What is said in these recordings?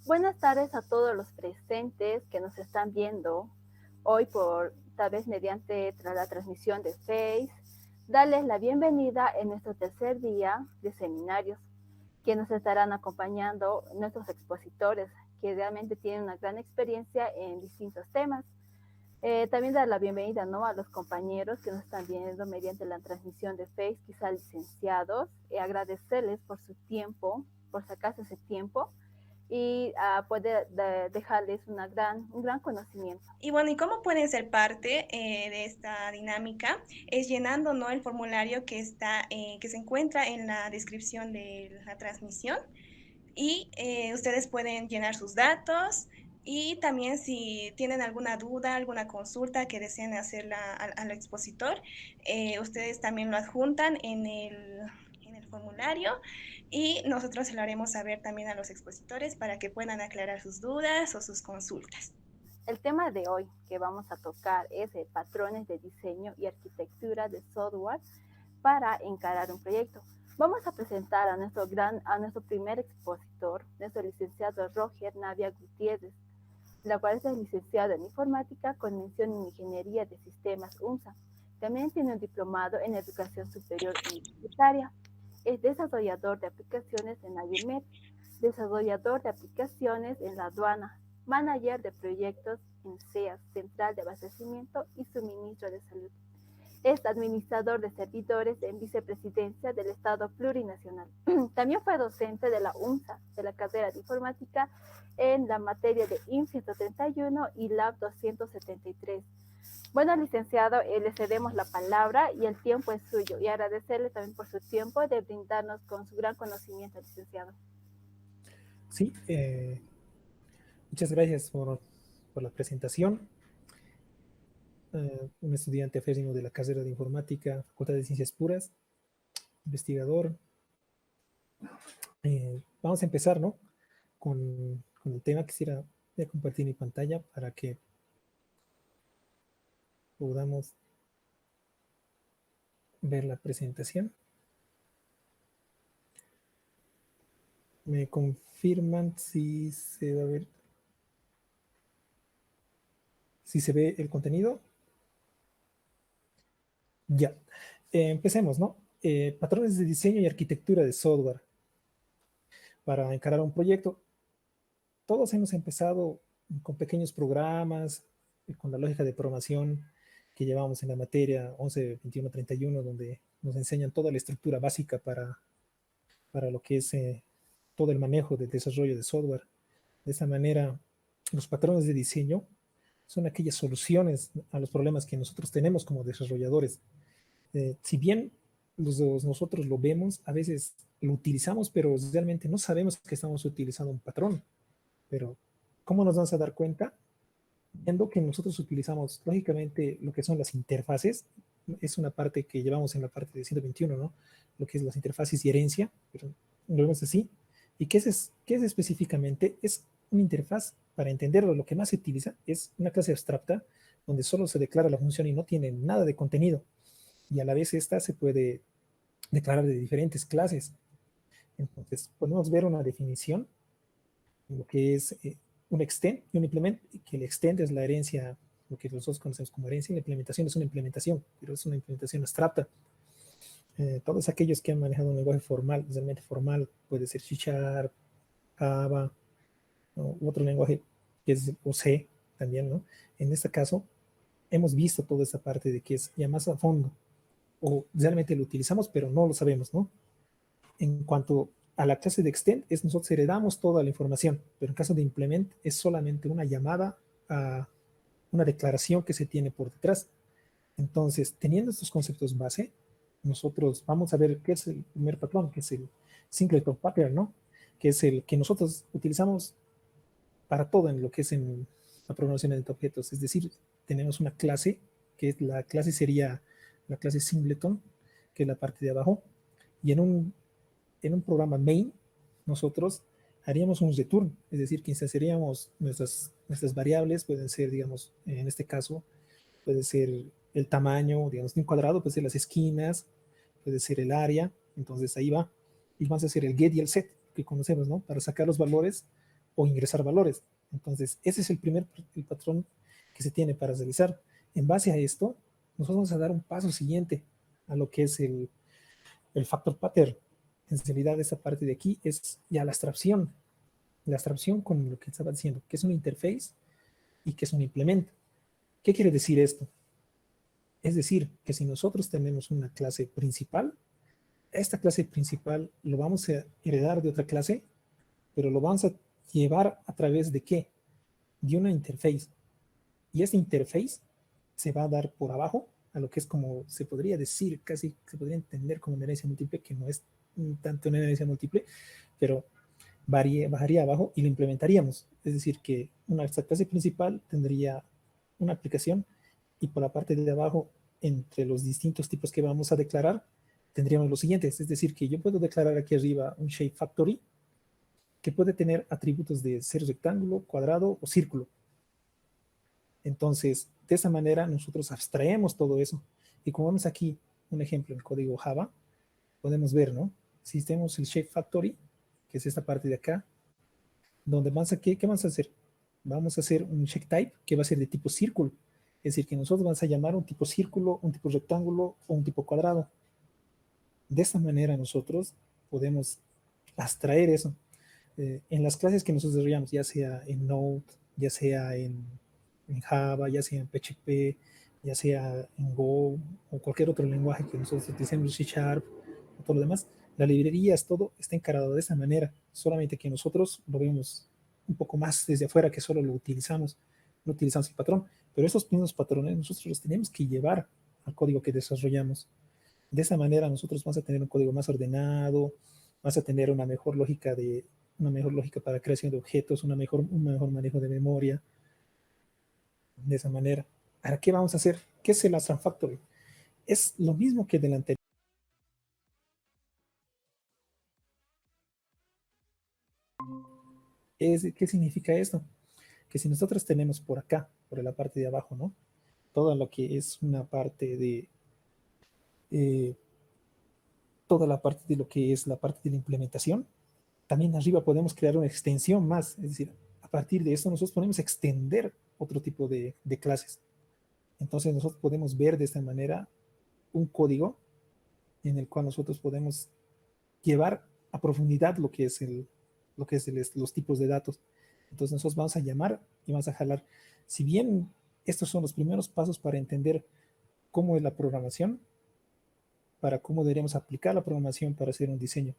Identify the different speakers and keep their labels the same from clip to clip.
Speaker 1: Buenas tardes a todos los presentes que nos están viendo hoy por tal vez mediante la transmisión de Face. Darles la bienvenida en nuestro tercer día de seminarios, que nos estarán acompañando nuestros expositores, que realmente tienen una gran experiencia en distintos temas. También dar la bienvenida, ¿no?, a los compañeros que nos están viendo mediante la transmisión de Face, quizá licenciados, agradecerles por su tiempo, por sacarse ese tiempo y poder dejarles un gran conocimiento.
Speaker 2: Y bueno, ¿y cómo pueden ser parte de esta dinámica? Es llenando, ¿no?, el formulario que se encuentra en la descripción de la transmisión. Y ustedes pueden llenar sus datos y también si tienen alguna duda, alguna consulta que deseen hacerla al expositor, ustedes también lo adjuntan en el formulario y nosotros se lo haremos saber también a los expositores para que puedan aclarar sus dudas o sus consultas.
Speaker 1: El tema de hoy que vamos a tocar es patrones de diseño y arquitectura de software para encarar un proyecto. Vamos a presentar a nuestro primer expositor, nuestro licenciado Roger Navia Gutiérrez, la cual es licenciado en informática con mención en ingeniería de sistemas UNSA. También tiene un diplomado en educación superior universitaria. Es desarrollador de aplicaciones en Ayumet, desarrollador de aplicaciones en la aduana, manager de proyectos en SEAS, Central de Abastecimiento y Suministro de Salud. Es administrador de servidores en vicepresidencia del Estado Plurinacional. También fue docente de la UNSA, de la carrera de informática, en la materia de IN 131 y LAB 273. Bueno, licenciado, le cedemos la palabra y el tiempo es suyo. Y agradecerle también por su tiempo de brindarnos con su gran conocimiento, licenciado.
Speaker 3: Sí, muchas gracias por la presentación. Un estudiante aférrimo de la carrera de informática, Facultad de Ciencias Puras, investigador. Vamos a empezar, ¿no?, con el tema. Voy a compartir mi pantalla para que podamos ver la presentación. ¿Me confirman si se va a ver? ¿Si se ve el contenido? Ya. Empecemos, ¿no? Patrones de diseño y arquitectura de software para encarar un proyecto. Todos hemos empezado con pequeños programas, con la lógica de programación que llevamos en la materia 11, 21, 31, donde nos enseñan toda la estructura básica para lo que es todo el manejo del desarrollo de software. De esa manera, los patrones de diseño son aquellas soluciones a los problemas que nosotros tenemos como desarrolladores. Si bien nosotros lo vemos, a veces lo utilizamos, pero realmente no sabemos que estamos utilizando un patrón. Pero, ¿cómo nos vamos a dar cuenta? Viendo que nosotros utilizamos, lógicamente, lo que son las interfaces. Es una parte que llevamos en la parte de 121, ¿no? Lo que es las interfaces y herencia, pero lo vemos así. ¿Y qué es específicamente? Es una interfaz, para entenderlo, lo que más se utiliza es una clase abstracta, donde solo se declara la función y no tiene nada de contenido. Y a la vez esta se puede declarar de diferentes clases. Entonces, podemos ver una definición, lo que es un extend y un implement, que el extend es la herencia, lo que nosotros conocemos como herencia, y la implementación es una implementación, pero es una implementación abstracta. Todos aquellos que han manejado un lenguaje formal, realmente formal, puede ser C#, Java, ¿no?, u otro lenguaje que es o C también, ¿no? En este caso, hemos visto toda esa parte de que es ya más a fondo, o realmente lo utilizamos, pero no lo sabemos, ¿no? En cuanto a la clase de extend, nosotros heredamos toda la información, pero en caso de implement es solamente una llamada a una declaración que se tiene por detrás. Entonces, teniendo estos conceptos base, nosotros vamos a ver qué es el primer patrón, que es el singleton pattern, ¿no?, que es el que nosotros utilizamos para todo en lo que es en la programación de objetos. Es decir, tenemos una clase, que la clase sería la clase singleton, que es la parte de abajo, y en un programa main nosotros haríamos un return, es decir, que instanciaríamos nuestras variables. Pueden ser, digamos, en este caso, puede ser el tamaño, digamos, de un cuadrado, puede ser las esquinas, puede ser el área. Entonces ahí va, y vamos a hacer el get y el set, que conocemos, ¿no?, para sacar los valores o ingresar valores. Entonces, ese es el patrón que se tiene para realizar. En base a esto, nosotros vamos a dar un paso siguiente a lo que es el factor pattern. En realidad, esta parte de aquí es ya la abstracción con lo que estaba diciendo, que es un interface y que es un implemento. ¿Qué quiere decir esto? Es decir, que si nosotros tenemos una clase principal, esta clase principal lo vamos a heredar de otra clase, pero lo vamos a llevar a través de ¿qué? De una interface. Y esta interface se va a dar por abajo a lo que es como se podría decir, casi se podría entender como una herencia múltiple, que no es tanto una herencia múltiple, pero bajaría abajo y lo implementaríamos. Es decir, que esta clase principal tendría una aplicación y por la parte de abajo, entre los distintos tipos que vamos a declarar, tendríamos los siguientes. Es decir, que yo puedo declarar aquí arriba un shape factory que puede tener atributos de ser rectángulo, cuadrado o círculo. Entonces, de esa manera nosotros abstraemos todo eso. Y como vemos aquí un ejemplo en código Java, podemos ver, ¿no? Si tenemos el shape factory, que es esta parte de acá, donde ¿qué vamos a hacer? Vamos a hacer un check type que va a ser de tipo círculo. Es decir, que nosotros vamos a llamar un tipo círculo, un tipo rectángulo o un tipo cuadrado. De esta manera nosotros podemos abstraer eso. En las clases que nosotros desarrollamos, ya sea en Node, ya sea en Java, ya sea en PHP, ya sea en Go o cualquier otro lenguaje que nosotros utilicemos, C# o todo lo demás, las librerías, todo está encarado de esa manera, solamente que nosotros lo vemos un poco más desde afuera, que solo lo utilizamos, no utilizamos el patrón, pero esos mismos patrones nosotros los tenemos que llevar al código que desarrollamos. De esa manera nosotros vamos a tener un código más ordenado, vamos a tener una mejor lógica para creación de objetos, un mejor manejo de memoria. De esa manera. Ahora, ¿qué vamos a hacer? ¿Qué es el Abstract Factory? Es lo mismo que del anterior. ¿Qué significa esto? Que si nosotros tenemos por acá, por la parte de abajo, ¿no? Todo lo que es una parte de toda la parte de lo que es la parte de la implementación, también arriba podemos crear una extensión más, es decir, a partir de esto nosotros podemos extender otro tipo de clases. Entonces nosotros podemos ver de esta manera un código en el cual nosotros podemos llevar a profundidad los tipos de datos. Entonces nosotros vamos a llamar y vamos a jalar. Si bien estos son los primeros pasos para entender cómo es la programación, para cómo deberíamos aplicar la programación para hacer un diseño.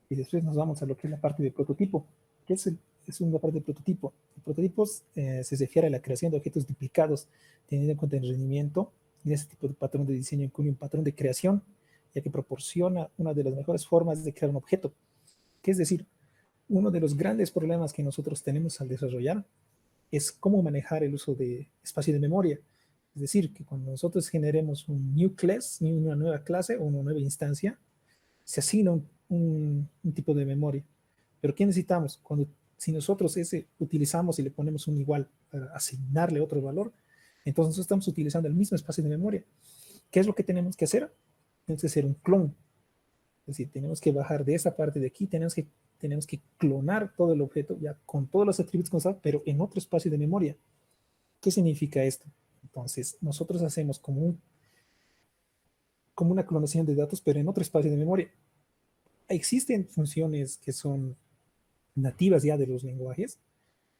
Speaker 3: Y después nos vamos a lo que es la parte de prototipo. ¿Qué es una parte de prototipo? El prototipo se refiere a la creación de objetos duplicados, teniendo en cuenta el rendimiento y ese tipo de patrón de diseño incluye un patrón de creación, ya que proporciona una de las mejores formas de crear un objeto. Que es decir, uno de los grandes problemas que nosotros tenemos al desarrollar es cómo manejar el uso de espacio de memoria. Es decir, que cuando nosotros generemos un new class, una nueva clase o una nueva instancia, se asigna un tipo de memoria. Pero ¿qué necesitamos? Si nosotros utilizamos y le ponemos un igual para asignarle otro valor, entonces nosotros estamos utilizando el mismo espacio de memoria. ¿Qué es lo que tenemos que hacer? Tenemos que hacer un clon. Es decir, tenemos que bajar de esa parte de aquí, tenemos que clonar todo el objeto ya con todos los atributos que nos da, pero en otro espacio de memoria. ¿Qué significa esto? Entonces, nosotros hacemos como una clonación de datos, pero en otro espacio de memoria. Existen funciones que son nativas ya de los lenguajes,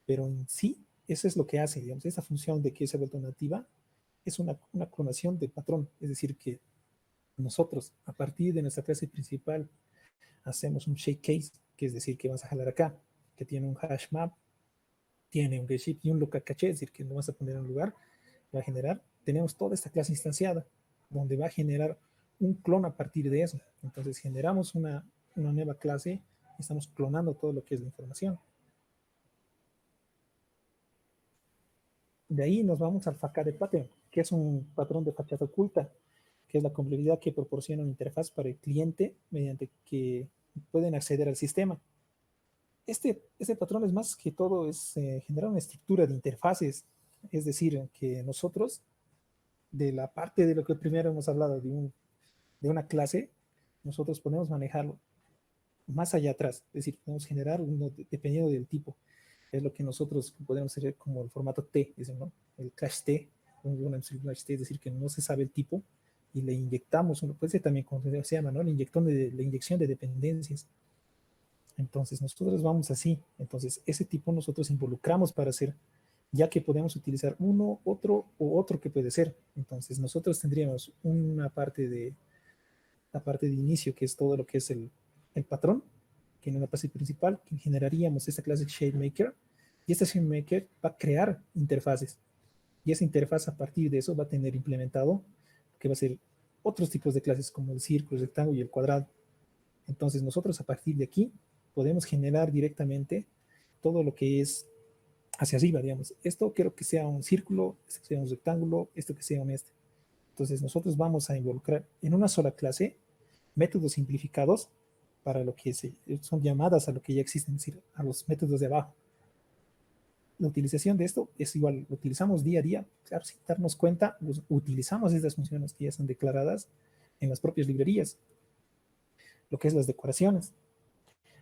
Speaker 3: pero en sí, eso es lo que hace, digamos, esa función de que se ha vuelto nativa es una clonación de patrón, es decir, que nosotros, a partir de nuestra clase principal, hacemos un shake case, que es decir, que vas a jalar acá, que tiene un hash map, tiene un getShift y un local caché, es decir, que no vas a poner en un lugar, va a generar, tenemos toda esta clase instanciada, donde va a generar un clon a partir de eso. Entonces generamos una nueva clase y estamos clonando todo lo que es la información. De ahí nos vamos al facade pattern, que es un patrón de fachada oculta, que es la complejidad que proporciona una interfaz para el cliente mediante que pueden acceder al sistema. Este patrón es más que todo generar una estructura de interfaces, es decir, que nosotros, de la parte de lo que primero hemos hablado de una clase, nosotros podemos manejarlo más allá atrás. Es decir, podemos generar uno dependiendo del tipo. Es lo que nosotros podemos hacer como el formato T, dicen, ¿no? El clash T, clash T, es decir, que no se sabe el tipo y le inyectamos, uno puede ser también como se llama, ¿no? La inyección de dependencias. Entonces nosotros vamos así. Entonces ese tipo nosotros involucramos para hacer, ya que podemos utilizar uno, otro o otro que puede ser. Entonces nosotros tendríamos la parte de inicio, que es todo lo que es el patrón, que en una clase principal, que generaríamos esta clase ShadeMaker, y esta ShadeMaker va a crear interfaces. Y esa interfaz a partir de eso va a tener implementado que va a ser otros tipos de clases como el círculo, el rectángulo y el cuadrado. Entonces nosotros a partir de aquí podemos generar directamente todo lo que es hacia arriba, digamos. Esto quiero que sea un círculo, esto que sea un rectángulo, esto que sea un este. Entonces nosotros vamos a involucrar en una sola clase métodos simplificados para lo que son llamadas a lo que ya existen, es decir, a los métodos de abajo. La utilización de esto es igual, lo utilizamos día a día, claro, sin darnos cuenta, utilizamos estas funciones que ya están declaradas en las propias librerías, lo que es las decoraciones.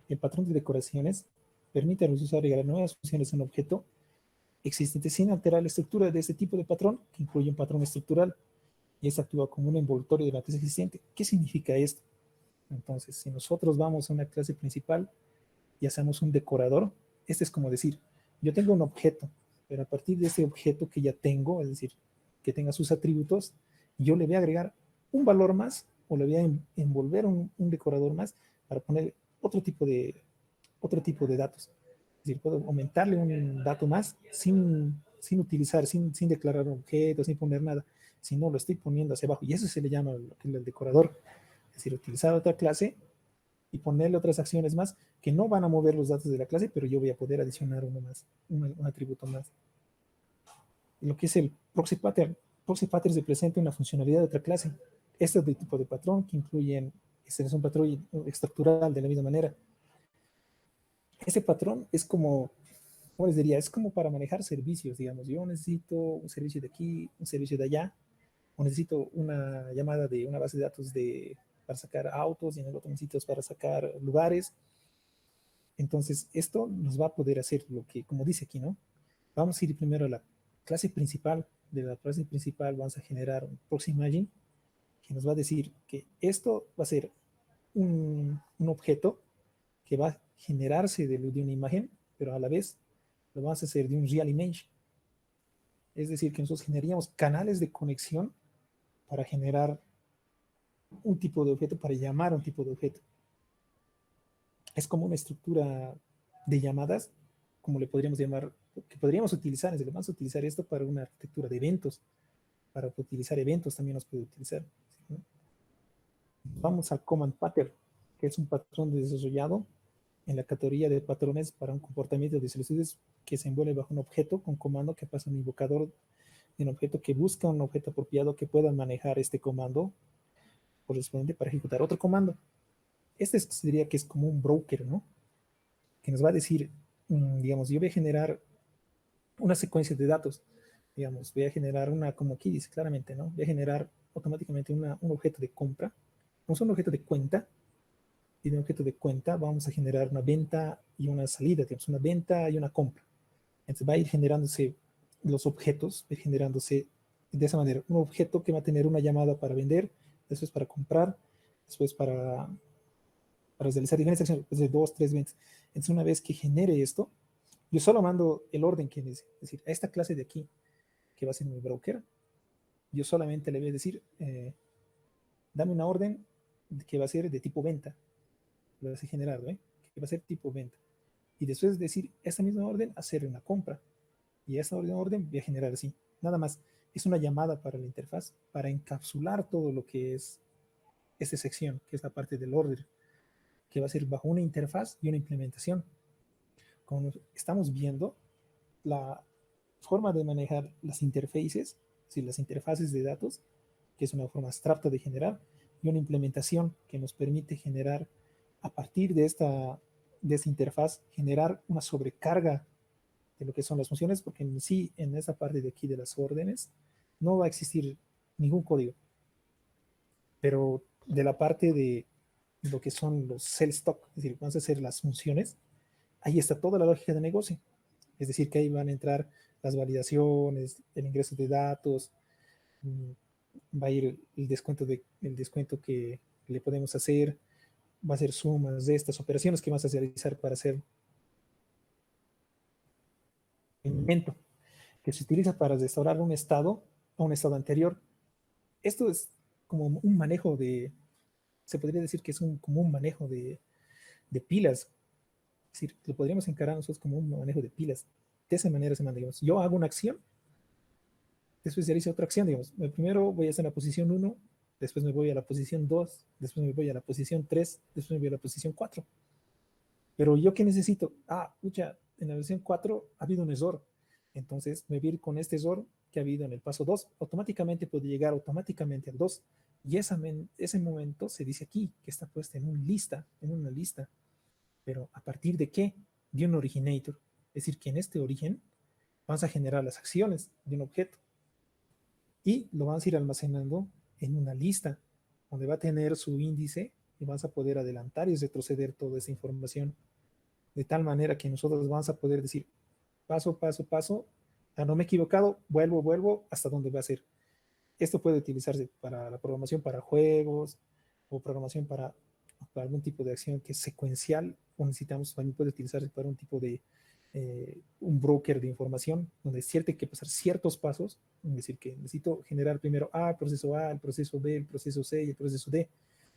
Speaker 3: El patrón de decoraciones permite a los usuarios agregar nuevas funciones en un objeto existente sin alterar la estructura de este tipo de patrón, que incluye un patrón estructural, y esto actúa como un envoltorio de la clase existente. ¿Qué significa esto? Entonces, si nosotros vamos a una clase principal y hacemos un decorador, este es como decir, yo tengo un objeto, pero a partir de ese objeto que ya tengo, es decir, que tenga sus atributos, yo le voy a agregar un valor más o le voy a envolver un decorador más para poner otro tipo de datos. Es decir, puedo aumentarle un dato más sin utilizar, sin declarar un objeto, sin poner nada, sino lo estoy poniendo hacia abajo. Y eso se le llama el decorador. Es decir, utilizar otra clase y ponerle otras acciones más que no van a mover los datos de la clase, pero yo voy a poder adicionar uno más, un atributo más. Lo que es el proxy pattern. Proxy pattern representa una funcionalidad de otra clase. Este es de tipo de patrón que incluyen, este es un patrón estructural de la misma manera. Este patrón es como, ¿cómo les diría? Es como para manejar servicios, digamos. Yo necesito un servicio de aquí, un servicio de allá, o necesito una llamada de una base de datos para sacar autos y en el otro necesito para sacar lugares. Entonces, esto nos va a poder hacer lo que, como dice aquí, ¿no? Vamos a ir primero a la clase principal. De la clase principal vamos a generar un proxy imagine que nos va a decir que esto va a ser un objeto que va a generarse de una imagen, pero a la vez lo vamos a hacer de un real image. Es decir, que nosotros generaríamos canales de conexión para generar un tipo de objeto, para llamar a un tipo de objeto. Es como una estructura de llamadas, como le podríamos llamar, que podríamos utilizar, vamos a utilizar esto para una arquitectura de eventos, para utilizar eventos también nos puede utilizar. ¿Sí? Vamos al command pattern, que es un patrón desarrollado en la categoría de patrones para un comportamiento de solicitudes que se envuelve bajo un objeto con comando que pasa a un invocador de un objeto que busca un objeto apropiado que pueda manejar este comando correspondiente para ejecutar otro comando. Este diría que es como un broker, ¿no? Que nos va a decir, digamos, yo voy a generar una secuencia de datos, digamos, voy a generar una, como aquí dice claramente, ¿no? Voy a generar automáticamente un objeto de compra, un objeto de cuenta, y de un objeto de cuenta vamos a generar una venta y una salida, digamos, una venta y una compra. Entonces va a ir generándose los objetos, va a ir generándose de esa manera, un objeto que va a tener una llamada para vender, después para comprar, después para realizar diferentes acciones, después de 2, 3 ventas. Entonces una vez que genere esto, yo solo mando el orden que es decir, a esta clase de aquí, que va a ser mi broker, yo solamente le voy a decir, dame una orden que va a ser de tipo venta, lo vas a generar, ¿eh? Que va a ser tipo venta. Y después decir, esta misma orden, hacer una compra. Y esta orden voy a generar así. Nada más, es una llamada para la interfaz, para encapsular todo lo que es esta sección, que es la parte del order, que va a ser bajo una interfaz y una implementación. Como estamos viendo, la forma de manejar las interfaces, sí, las interfaces de datos, que es una forma abstracta de generar, y una implementación que nos permite generar a partir de esta interfaz, generar una sobrecarga de lo que son las funciones, porque en sí, en esa parte de aquí de las órdenes, no va a existir ningún código. Pero de la parte lo que son los cell stock, es decir, vamos a hacer las funciones, ahí está toda la lógica de negocio. Es decir, que ahí van a entrar las validaciones, el ingreso de datos, va a ir el descuento que le podemos hacer, va a ser sumas de estas operaciones que vas a realizar para hacer rendimiento, que se utiliza para restaurar un estado a un estado anterior. Esto es como un manejo se podría decir que es como un manejo de pilas. Es decir, lo podríamos encarar nosotros como un manejo de pilas. De esa manera se manda, digamos, yo hago una acción, después realizo otra acción, digamos, primero voy a hacer la posición 1, después me voy a la posición 2, después me voy a la posición 3, después me voy a la posición 4. Pero yo qué necesito? Pucha, en la versión 4 ha habido un error. Entonces me voy a ir con este error que ha habido en el paso 2. Automáticamente puedo llegar automáticamente al 2. Y ese momento se dice aquí que está puesta en una lista. Pero ¿a partir de qué? De un originator. Es decir, que en este origen vamos a generar las acciones de un objeto. Y lo vamos a ir almacenando en una lista donde va a tener su índice y vas a poder adelantar y retroceder toda esa información de tal manera que nosotros vamos a poder decir paso, paso, paso, no me he equivocado, vuelvo hasta donde va a ser. Esto puede utilizarse para la programación para juegos o programación para algún tipo de acción que es secuencial, o necesitamos, también puede utilizarse para un tipo de un broker de información, donde es cierto que hay que pasar ciertos pasos, es decir, que necesito generar primero el proceso A, el proceso B, el proceso C y el proceso D,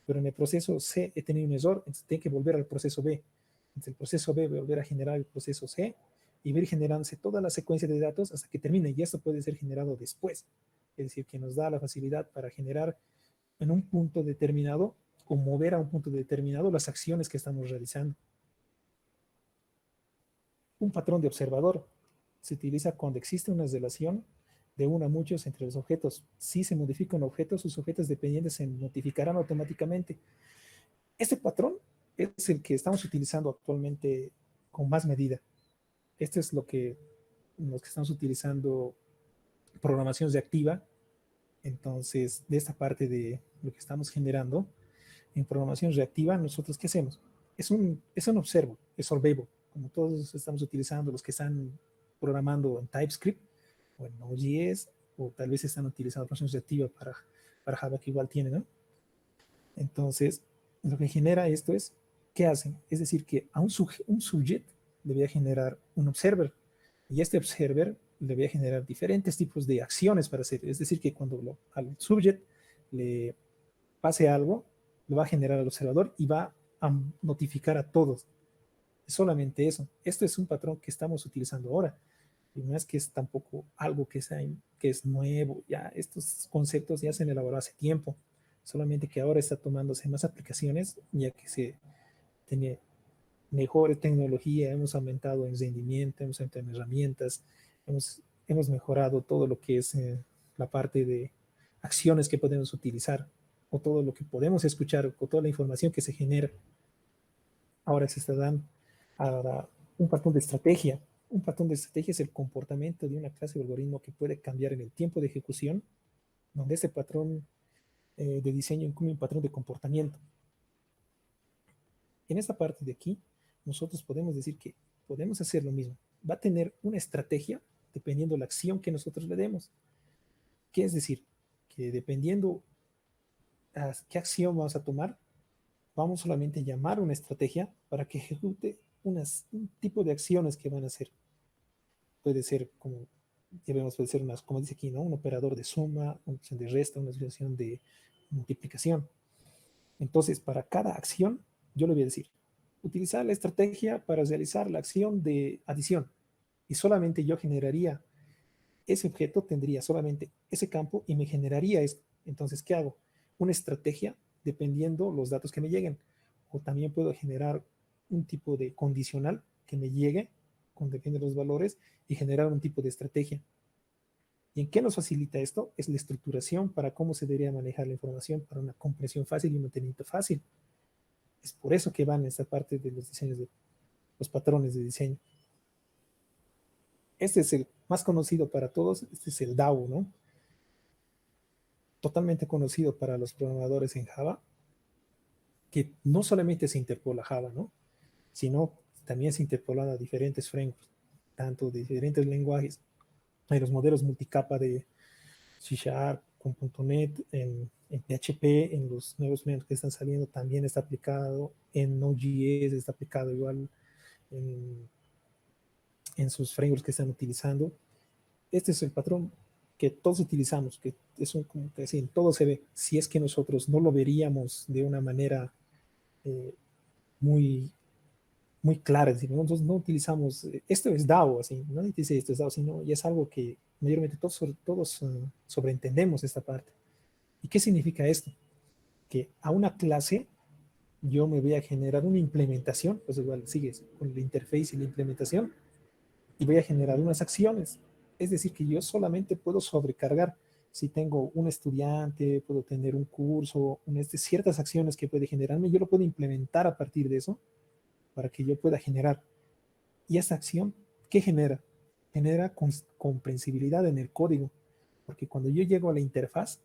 Speaker 3: pero en el proceso C he tenido un error, entonces tengo que volver al proceso B. Entonces el proceso B va a volver a generar el proceso C y va a ir generándose toda la secuencia de datos hasta que termine, y esto puede ser generado después, es decir, que nos da la facilidad para generar en un punto determinado o mover a un punto determinado las acciones que estamos realizando. Un patrón de observador se utiliza cuando existe una relación de uno a muchos entre los objetos. Si se modifica un objeto, sus objetos dependientes se notificarán automáticamente. Este patrón es el que estamos utilizando actualmente con más medida. Este es los que estamos utilizando programación reactiva. Entonces, de esta parte de lo que estamos generando en programación reactiva, nosotros ¿qué hacemos? Es un observo, es observable, como todos estamos utilizando, los que están programando en TypeScript o en Node.js, o tal vez están utilizando programación reactiva para Java, que igual tiene, ¿no? Entonces, lo que genera esto es, ¿qué hacen? Es decir, que a un subject le voy a generar un observer, y este observer le voy a generar diferentes tipos de acciones para hacer. Es decir, que cuando al subject le pase algo, lo va a generar al observador y va a notificar a todos. Es solamente eso. Esto es un patrón que estamos utilizando ahora. Y no es que es tampoco algo que es nuevo. Ya estos conceptos ya se han elaborado hace tiempo. Solamente que ahora está tomándose más aplicaciones, ya que se tiene mejor tecnología, hemos aumentado en rendimiento, hemos aumentado en herramientas, hemos mejorado todo lo que es la parte de acciones que podemos utilizar, o todo lo que podemos escuchar, o toda la información que se genera. Ahora se está dando ahora un patrón de estrategia. Un patrón de estrategia es el comportamiento de una clase de algoritmo que puede cambiar en el tiempo de ejecución, donde ese patrón de diseño incluye un patrón de comportamiento. En esta parte de aquí, nosotros podemos decir que podemos hacer lo mismo. Va a tener una estrategia dependiendo de la acción que nosotros le demos. ¿Qué es decir? Que dependiendo a qué acción vamos a tomar, vamos solamente a llamar una estrategia para que ejecute un tipo de acciones que van a hacer. Puede ser, como ya vemos, puede ser como dice aquí, ¿no? Un operador de suma, una operación de resta, una operación de multiplicación. Entonces, para cada acción, yo le voy a decir, utilizar la estrategia para realizar la acción de adición. Y solamente yo generaría ese objeto, tendría solamente ese campo y me generaría esto. Entonces, ¿qué hago? Una estrategia dependiendo los datos que me lleguen. O también puedo generar un tipo de condicional que me llegue, depende de los valores, y generar un tipo de estrategia. ¿Y en qué nos facilita esto? Es la estructuración para cómo se debería manejar la información para una comprensión fácil y un mantenimiento fácil. Es por eso que van esta parte de los diseños, de los patrones de diseño. Este es el más conocido para todos, este es el DAO, ¿no? Totalmente conocido para los programadores en Java, que no solamente se interpola a Java, ¿no? Sino también se interpola a diferentes frameworks, tanto de diferentes lenguajes. Hay los modelos multicapa de C Sharp, con .NET, en PHP, en los nuevos frameworks que están saliendo, también está aplicado, en Node.js está aplicado igual, en sus frameworks que están utilizando. Este es el patrón que todos utilizamos, que es como que así, en todo se ve. Si es que nosotros no lo veríamos de una manera muy, muy clara, es decir, nosotros no utilizamos, esto es DAO, así, no dice esto es DAO, sino ya es algo que mayormente todos sobreentendemos esta parte. ¿Y qué significa esto? Que a una clase yo me voy a generar una implementación, pues igual sigues con la interface y la implementación, y voy a generar unas acciones. Es decir, que yo solamente puedo sobrecargar. Si tengo un estudiante, puedo tener un curso, ciertas acciones que puede generarme, yo lo puedo implementar a partir de eso para que yo pueda generar. Y esa acción, ¿qué genera? Genera comprensibilidad en el código, porque cuando yo llego a la interfaz,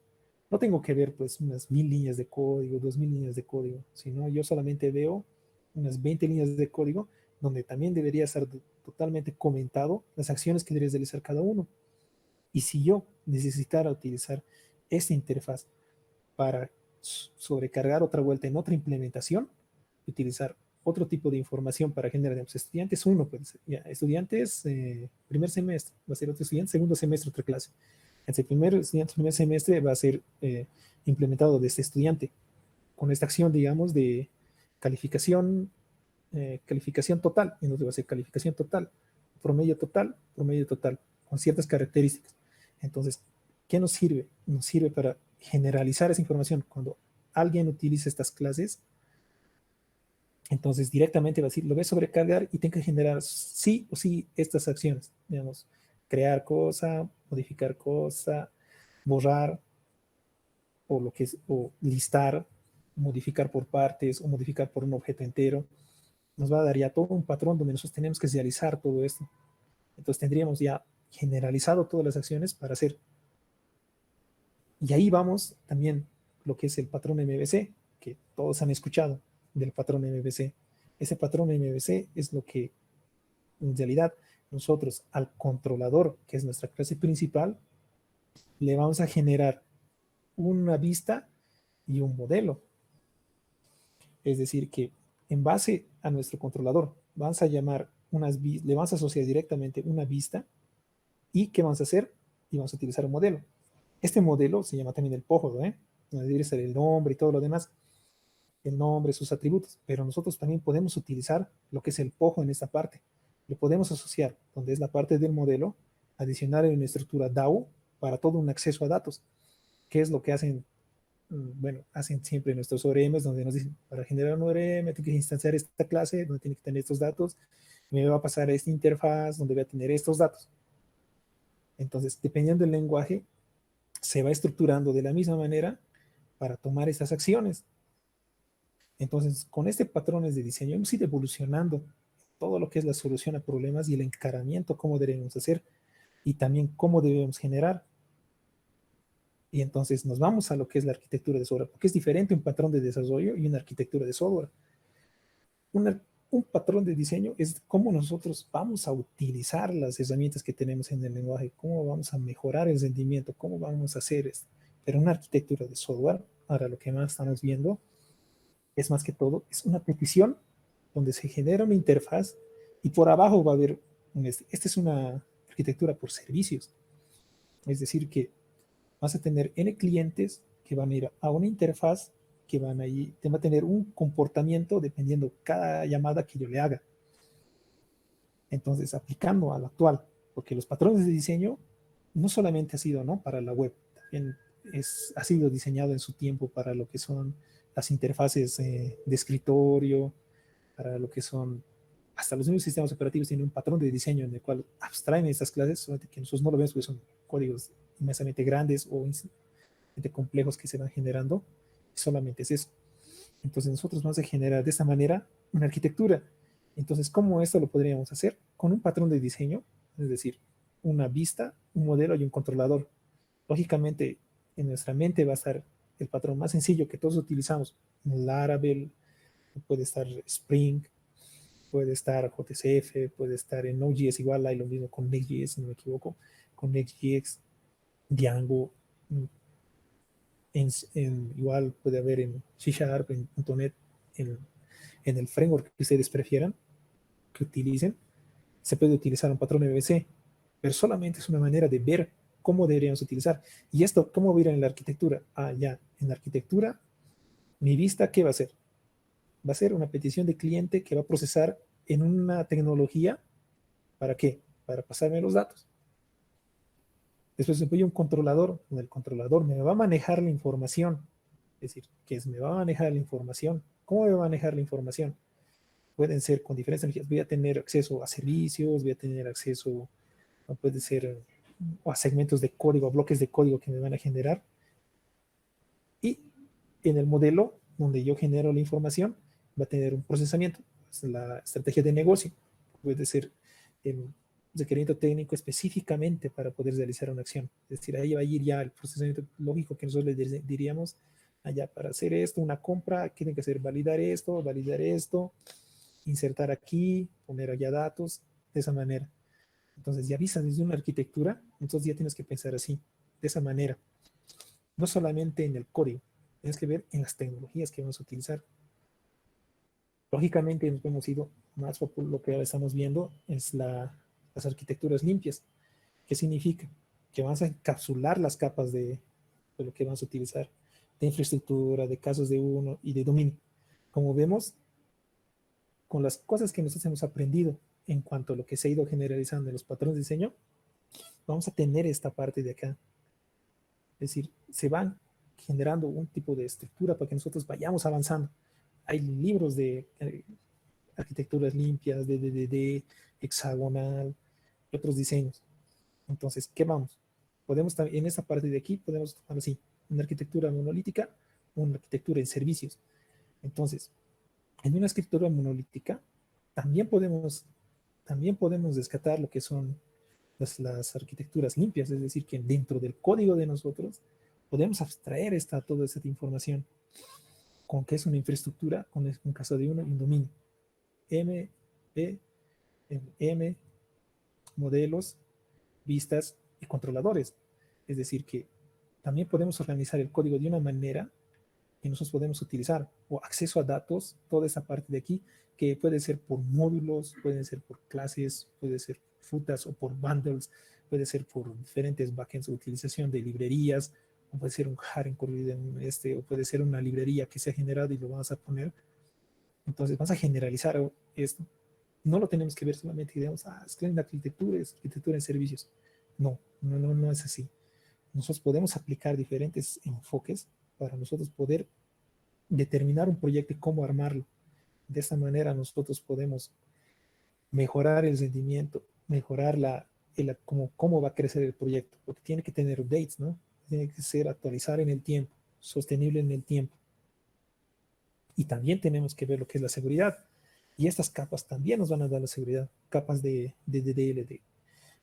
Speaker 3: no tengo que ver pues unas 1000 líneas de código, 2000 líneas de código, sino yo solamente veo unas 20 líneas de código donde también debería estar totalmente comentado las acciones que debería realizar cada uno. Y si yo necesitara utilizar esta interfaz para sobrecargar otra vuelta en otra implementación, utilizar otro tipo de información para generar, digamos, estudiantes, uno puede ser, ya, estudiantes, primer semestre, va a ser otro estudiante, segundo semestre, otra clase. El primer estudiante, primer semestre va a ser implementado de este estudiante, con esta acción, digamos, de calificación total, y nos va a ser calificación total, promedio total, con ciertas características. Entonces, ¿qué nos sirve? Nos sirve para generalizar esa información. Cuando alguien utiliza estas clases, entonces directamente va a decir, lo voy a sobrecargar y tengo que generar sí o sí estas acciones, digamos, crear cosa, modificar cosa, borrar, o lo que es, o listar, modificar por partes, o modificar por un objeto entero. Nos va a dar ya todo un patrón donde nosotros tenemos que realizar todo esto. Entonces tendríamos ya generalizado todas las acciones para hacer. Y ahí vamos también lo que es el patrón MVC, que todos han escuchado del patrón MVC. Ese patrón MVC es lo que en realidad nosotros al controlador, que es nuestra clase principal, le vamos a generar una vista y un modelo. Es decir, que en base a nuestro controlador vamos a llamar le vamos a asociar directamente una vista y ¿qué vamos a hacer? Y vamos a utilizar un modelo. Este modelo se llama también el POJO, donde debe ser el nombre y todo lo demás, el nombre, sus atributos, pero nosotros también podemos utilizar lo que es el POJO en esta parte. Lo podemos asociar, donde es la parte del modelo, adicionar en una estructura DAO para todo un acceso a datos. ¿Qué es lo que hacen? Bueno, hacen siempre nuestros ORMs, donde nos dicen, para generar un ORM, tengo que instanciar esta clase, donde tiene que tener estos datos, me va a pasar a esta interfaz, donde voy a tener estos datos. Entonces, dependiendo del lenguaje, se va estructurando de la misma manera para tomar esas acciones. Entonces, con este patrones de diseño hemos ido evolucionando todo lo que es la solución a problemas y el encaramiento, cómo debemos hacer y también cómo debemos generar. Y entonces nos vamos a lo que es la arquitectura de software, porque es diferente un patrón de desarrollo y una arquitectura de software. Un patrón de diseño es cómo nosotros vamos a utilizar las herramientas que tenemos en el lenguaje, cómo vamos a mejorar el rendimiento, cómo vamos a hacer esto. Pero una arquitectura de software, ahora lo que más estamos viendo, es más que todo, es una petición donde se genera una interfaz y por abajo va a haber, esta es una arquitectura por servicios. Es decir, que vas a tener N clientes que van a ir a una interfaz que van a tener un comportamiento dependiendo cada llamada que yo le haga. Entonces, aplicando al actual, porque los patrones de diseño no solamente ha sido, ¿no?, para la web, también ha sido diseñado en su tiempo para lo que son las interfaces de escritorio, para lo que son hasta los mismos sistemas operativos tienen un patrón de diseño en el cual abstraen estas clases, solamente que nosotros no lo vemos porque son códigos inmensamente grandes o complejos que se van generando, solamente es eso. Entonces nosotros vamos a generar de esta manera una arquitectura. Entonces, ¿cómo esto lo podríamos hacer? Con un patrón de diseño, es decir, una vista, un modelo y un controlador. Lógicamente, en nuestra mente va a estar el patrón más sencillo que todos utilizamos, Laravel, puede estar Spring, puede estar JCF, puede estar en Node.js, igual hay lo mismo con Next.js, si no me equivoco, con Next.js, Django, igual puede haber en C Sharp, en .NET, en el framework que ustedes prefieran, que utilicen, se puede utilizar un patrón MVC, pero solamente es una manera de ver cómo deberíamos utilizar. Y esto, ¿cómo va a ir en la arquitectura? Ah, ya, en la arquitectura, mi vista, ¿qué va a ser? Va a ser una petición de cliente que va a procesar en una tecnología, ¿para qué? Para pasarme los datos. Después voy a un controlador, donde el controlador me va a manejar la información. Es decir, que me va a manejar la información. ¿Cómo me va a manejar la información? Pueden ser con diferentes energías. Voy a tener acceso a servicios, voy a tener acceso, puede ser, a segmentos de código, a bloques de código que me van a generar. Y en el modelo donde yo genero la información, va a tener un procesamiento. Es la estrategia de negocio. Puede ser el requerimiento técnico específicamente para poder realizar una acción. Es decir, ahí va a ir ya el procesamiento lógico que nosotros le diríamos, allá para hacer esto, una compra, tienen que hacer validar esto, insertar aquí, poner allá datos, de esa manera. Entonces ya avisas desde una arquitectura, entonces ya tienes que pensar así, de esa manera. No solamente en el código, tienes que ver en las tecnologías que vamos a utilizar. Lógicamente nos hemos ido más por lo que ahora estamos viendo, es las arquitecturas limpias. ¿Qué significa? Que vamos a encapsular las capas de lo que vamos a utilizar, de infraestructura, de casos de uno y de dominio. Como vemos, con las cosas que nosotros hemos aprendido en cuanto a lo que se ha ido generalizando en los patrones de diseño, vamos a tener esta parte de acá. Es decir, se van generando un tipo de estructura para que nosotros vayamos avanzando. Hay libros de arquitecturas limpias, de DDD, hexagonal, y otros diseños. Entonces, ¿qué vamos? Podemos en esta parte de aquí, podemos tomar así, una arquitectura monolítica, una arquitectura en servicios. Entonces, en una arquitectura monolítica, también podemos descartar lo que son las arquitecturas limpias, es decir, que dentro del código de nosotros podemos abstraer toda esta información con que es una infraestructura, con un caso de uno y un dominio. M, P, M, modelos, vistas y controladores. Es decir, que también podemos organizar el código de una manera que nosotros podemos utilizar, o acceso a datos, toda esa parte de aquí, que puede ser por módulos, puede ser por clases, puede ser frutas o por bundles, puede ser por diferentes backends de utilización de librerías, o puede ser un jar incluido en o puede ser una librería que se ha generado y lo vamos a poner. Entonces vamos a generalizar esto. No lo tenemos que ver solamente y digamos, es que en la arquitectura es arquitectura en servicios. No es así. Nosotros podemos aplicar diferentes enfoques para nosotros poder determinar un proyecto y cómo armarlo. De esta manera nosotros podemos mejorar el rendimiento, mejorar cómo va a crecer el proyecto, porque tiene que tener updates, ¿no? Tiene que ser actualizar en el tiempo, sostenible en el tiempo. Y también tenemos que ver lo que es la seguridad. Y estas capas también nos van a dar la seguridad, capas de DLD,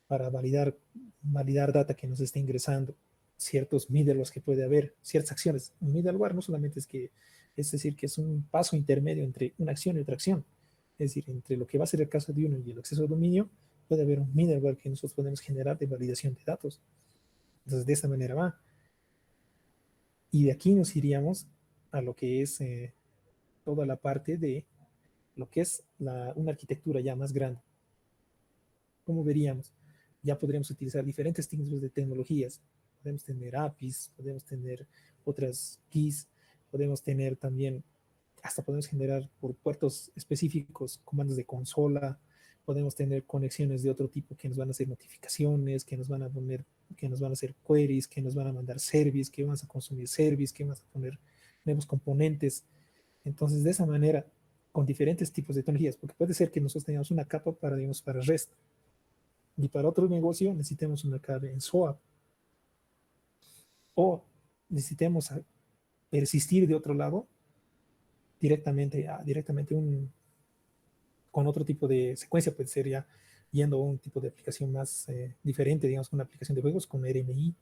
Speaker 3: para validar data que nos esté ingresando, ciertos middlewares que puede haber, ciertas acciones. Un middleware no solamente es decir, que es un paso intermedio entre una acción y otra acción. Es decir, entre lo que va a ser el caso de uno y el acceso al dominio, puede haber un middleware que nosotros podemos generar de validación de datos. Entonces, de esta manera va. Y de aquí nos iríamos a lo que es toda la parte de lo que es una arquitectura ya más grande. ¿Cómo veríamos? Ya podríamos utilizar diferentes tipos de tecnologías. Podemos tener APIs, podemos tener otras keys, podemos tener también, hasta podemos generar por puertos específicos comandos de consola, podemos tener conexiones de otro tipo que nos van a hacer notificaciones, que nos van a hacer queries, que nos van a mandar service, que vamos a consumir service, que vamos a poner nuevos componentes. Entonces, de esa manera, con diferentes tipos de tecnologías, porque puede ser que nosotros tengamos una capa para REST, y para otro negocio necesitemos una capa en SOAP, o necesitemos persistir de otro lado directamente con otro tipo de secuencia, puede ser ya yendo a un tipo de aplicación más diferente, digamos, una aplicación de juegos con RMI.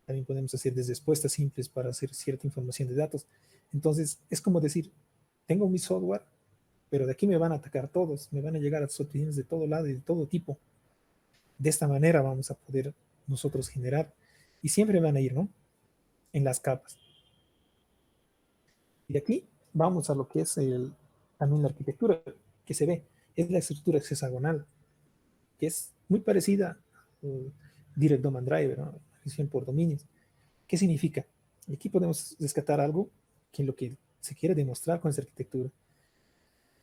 Speaker 3: También podemos hacer desde respuestas simples para hacer cierta información de datos. Entonces, es como decir, tengo mi software, pero de aquí me van a atacar todos, me van a llegar a subdivisiones de todo lado y de todo tipo. De esta manera vamos a poder nosotros generar, y siempre van a ir, ¿no? En las capas. Y de aquí vamos a lo que es también la arquitectura que se ve. Es la estructura hexagonal, que es muy parecida al Direct Domain Driver, ¿no? Gestión por dominios. ¿Qué significa? Aquí podemos rescatar algo que lo que se quiere demostrar con esa arquitectura.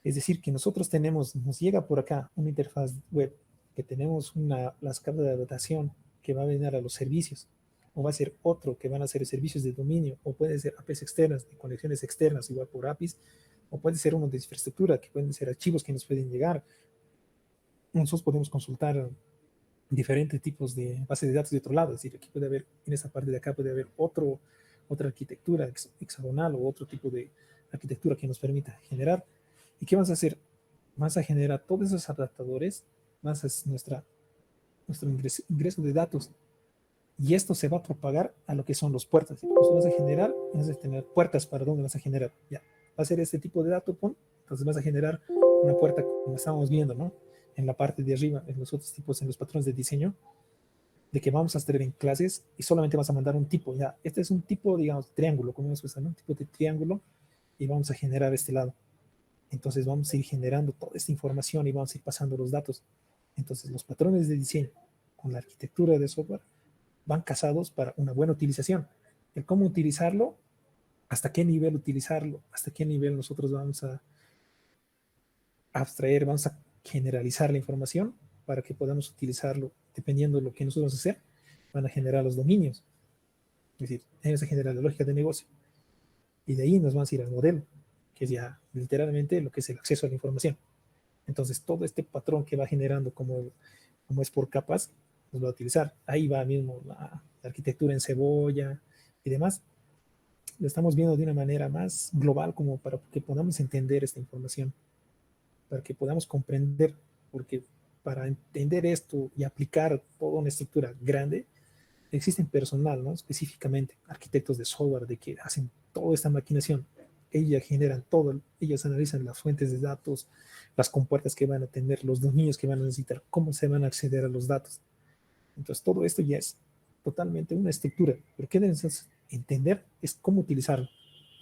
Speaker 3: Es decir, que nosotros tenemos, nos llega por acá una interfaz web, que tenemos las capas de adaptación que va a venir a los servicios, o va a ser otro que van a ser servicios de dominio, o puede ser APIs externas, de conexiones externas, igual por APIs, o puede ser uno de infraestructura, que pueden ser archivos que nos pueden llegar. Nosotros podemos consultar diferentes tipos de bases de datos de otro lado, es decir, aquí puede haber, en esta parte de acá puede haber otra arquitectura hexagonal o otro tipo de arquitectura que nos permita generar. ¿Y qué vas a hacer? Vas a generar todos esos adaptadores, vas a nuestro ingreso de datos, y esto se va a propagar a lo que son los puertas. Entonces vas a generar, vas a tener puertas para dónde vas a generar. Ya, va a ser este tipo de dato, pum, entonces vas a generar una puerta como estábamos viendo, ¿no? En la parte de arriba, en los otros tipos, en los patrones de diseño, de que vamos a estar en clases y solamente vas a mandar un tipo. Ya, este es un tipo, digamos, triángulo, como hemos visto, ¿no? Un tipo de triángulo, y vamos a generar este lado. Entonces vamos a ir generando toda esta información y vamos a ir pasando los datos. Entonces los patrones de diseño con la arquitectura de software van casados para una buena utilización. El cómo utilizarlo, hasta qué nivel utilizarlo, hasta qué nivel nosotros vamos a abstraer, vamos a generalizar la información para que podamos utilizarlo dependiendo de lo que nosotros vamos a hacer, van a generar los dominios. Es decir, vamos a generar la lógica de negocio. Y de ahí nos vamos a ir al modelo, que es ya literalmente lo que es el acceso a la información. Entonces, todo este patrón que va generando como es por capas, nos va a utilizar. Ahí va mismo la arquitectura en cebolla y demás. Lo estamos viendo de una manera más global, como para que podamos entender esta información, para que podamos comprender, porque para entender esto y aplicar toda una estructura grande, existen personal, ¿no? Específicamente arquitectos de software de que hacen toda esta maquinación. Ellos generan todo, ellos analizan las fuentes de datos, las compuertas que van a tener, los dominios que van a necesitar, cómo se van a acceder a los datos. Entonces, todo esto ya es totalmente una estructura. Pero qué debes entender es cómo utilizar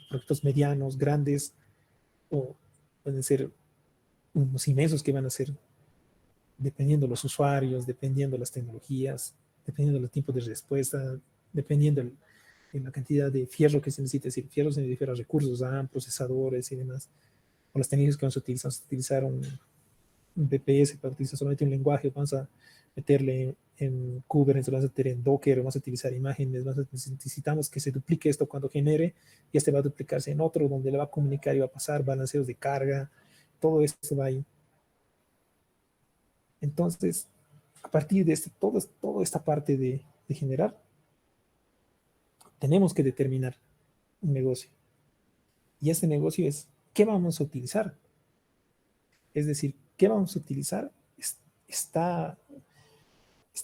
Speaker 3: proyectos medianos, grandes, o pueden ser unos inmensos que van a ser dependiendo de los usuarios, dependiendo de las tecnologías, dependiendo del tiempo de respuesta, dependiendo de la cantidad de fierro que se necesita. Es decir, fierro se refiere a recursos, a procesadores y demás. O las técnicas que vamos a utilizar un VPS para utilizar solamente un lenguaje, vamos a meterle en Kubernetes, vamos a meter en Docker, vamos a utilizar imágenes, necesitamos que se duplique esto cuando genere, y este va a duplicarse en otro donde le va a comunicar y va a pasar balanceos de carga, todo esto va ahí. Entonces, a partir de toda esta parte de generar, tenemos que determinar un negocio. Y este negocio es, ¿qué vamos a utilizar? Es decir, ¿qué vamos a utilizar? Está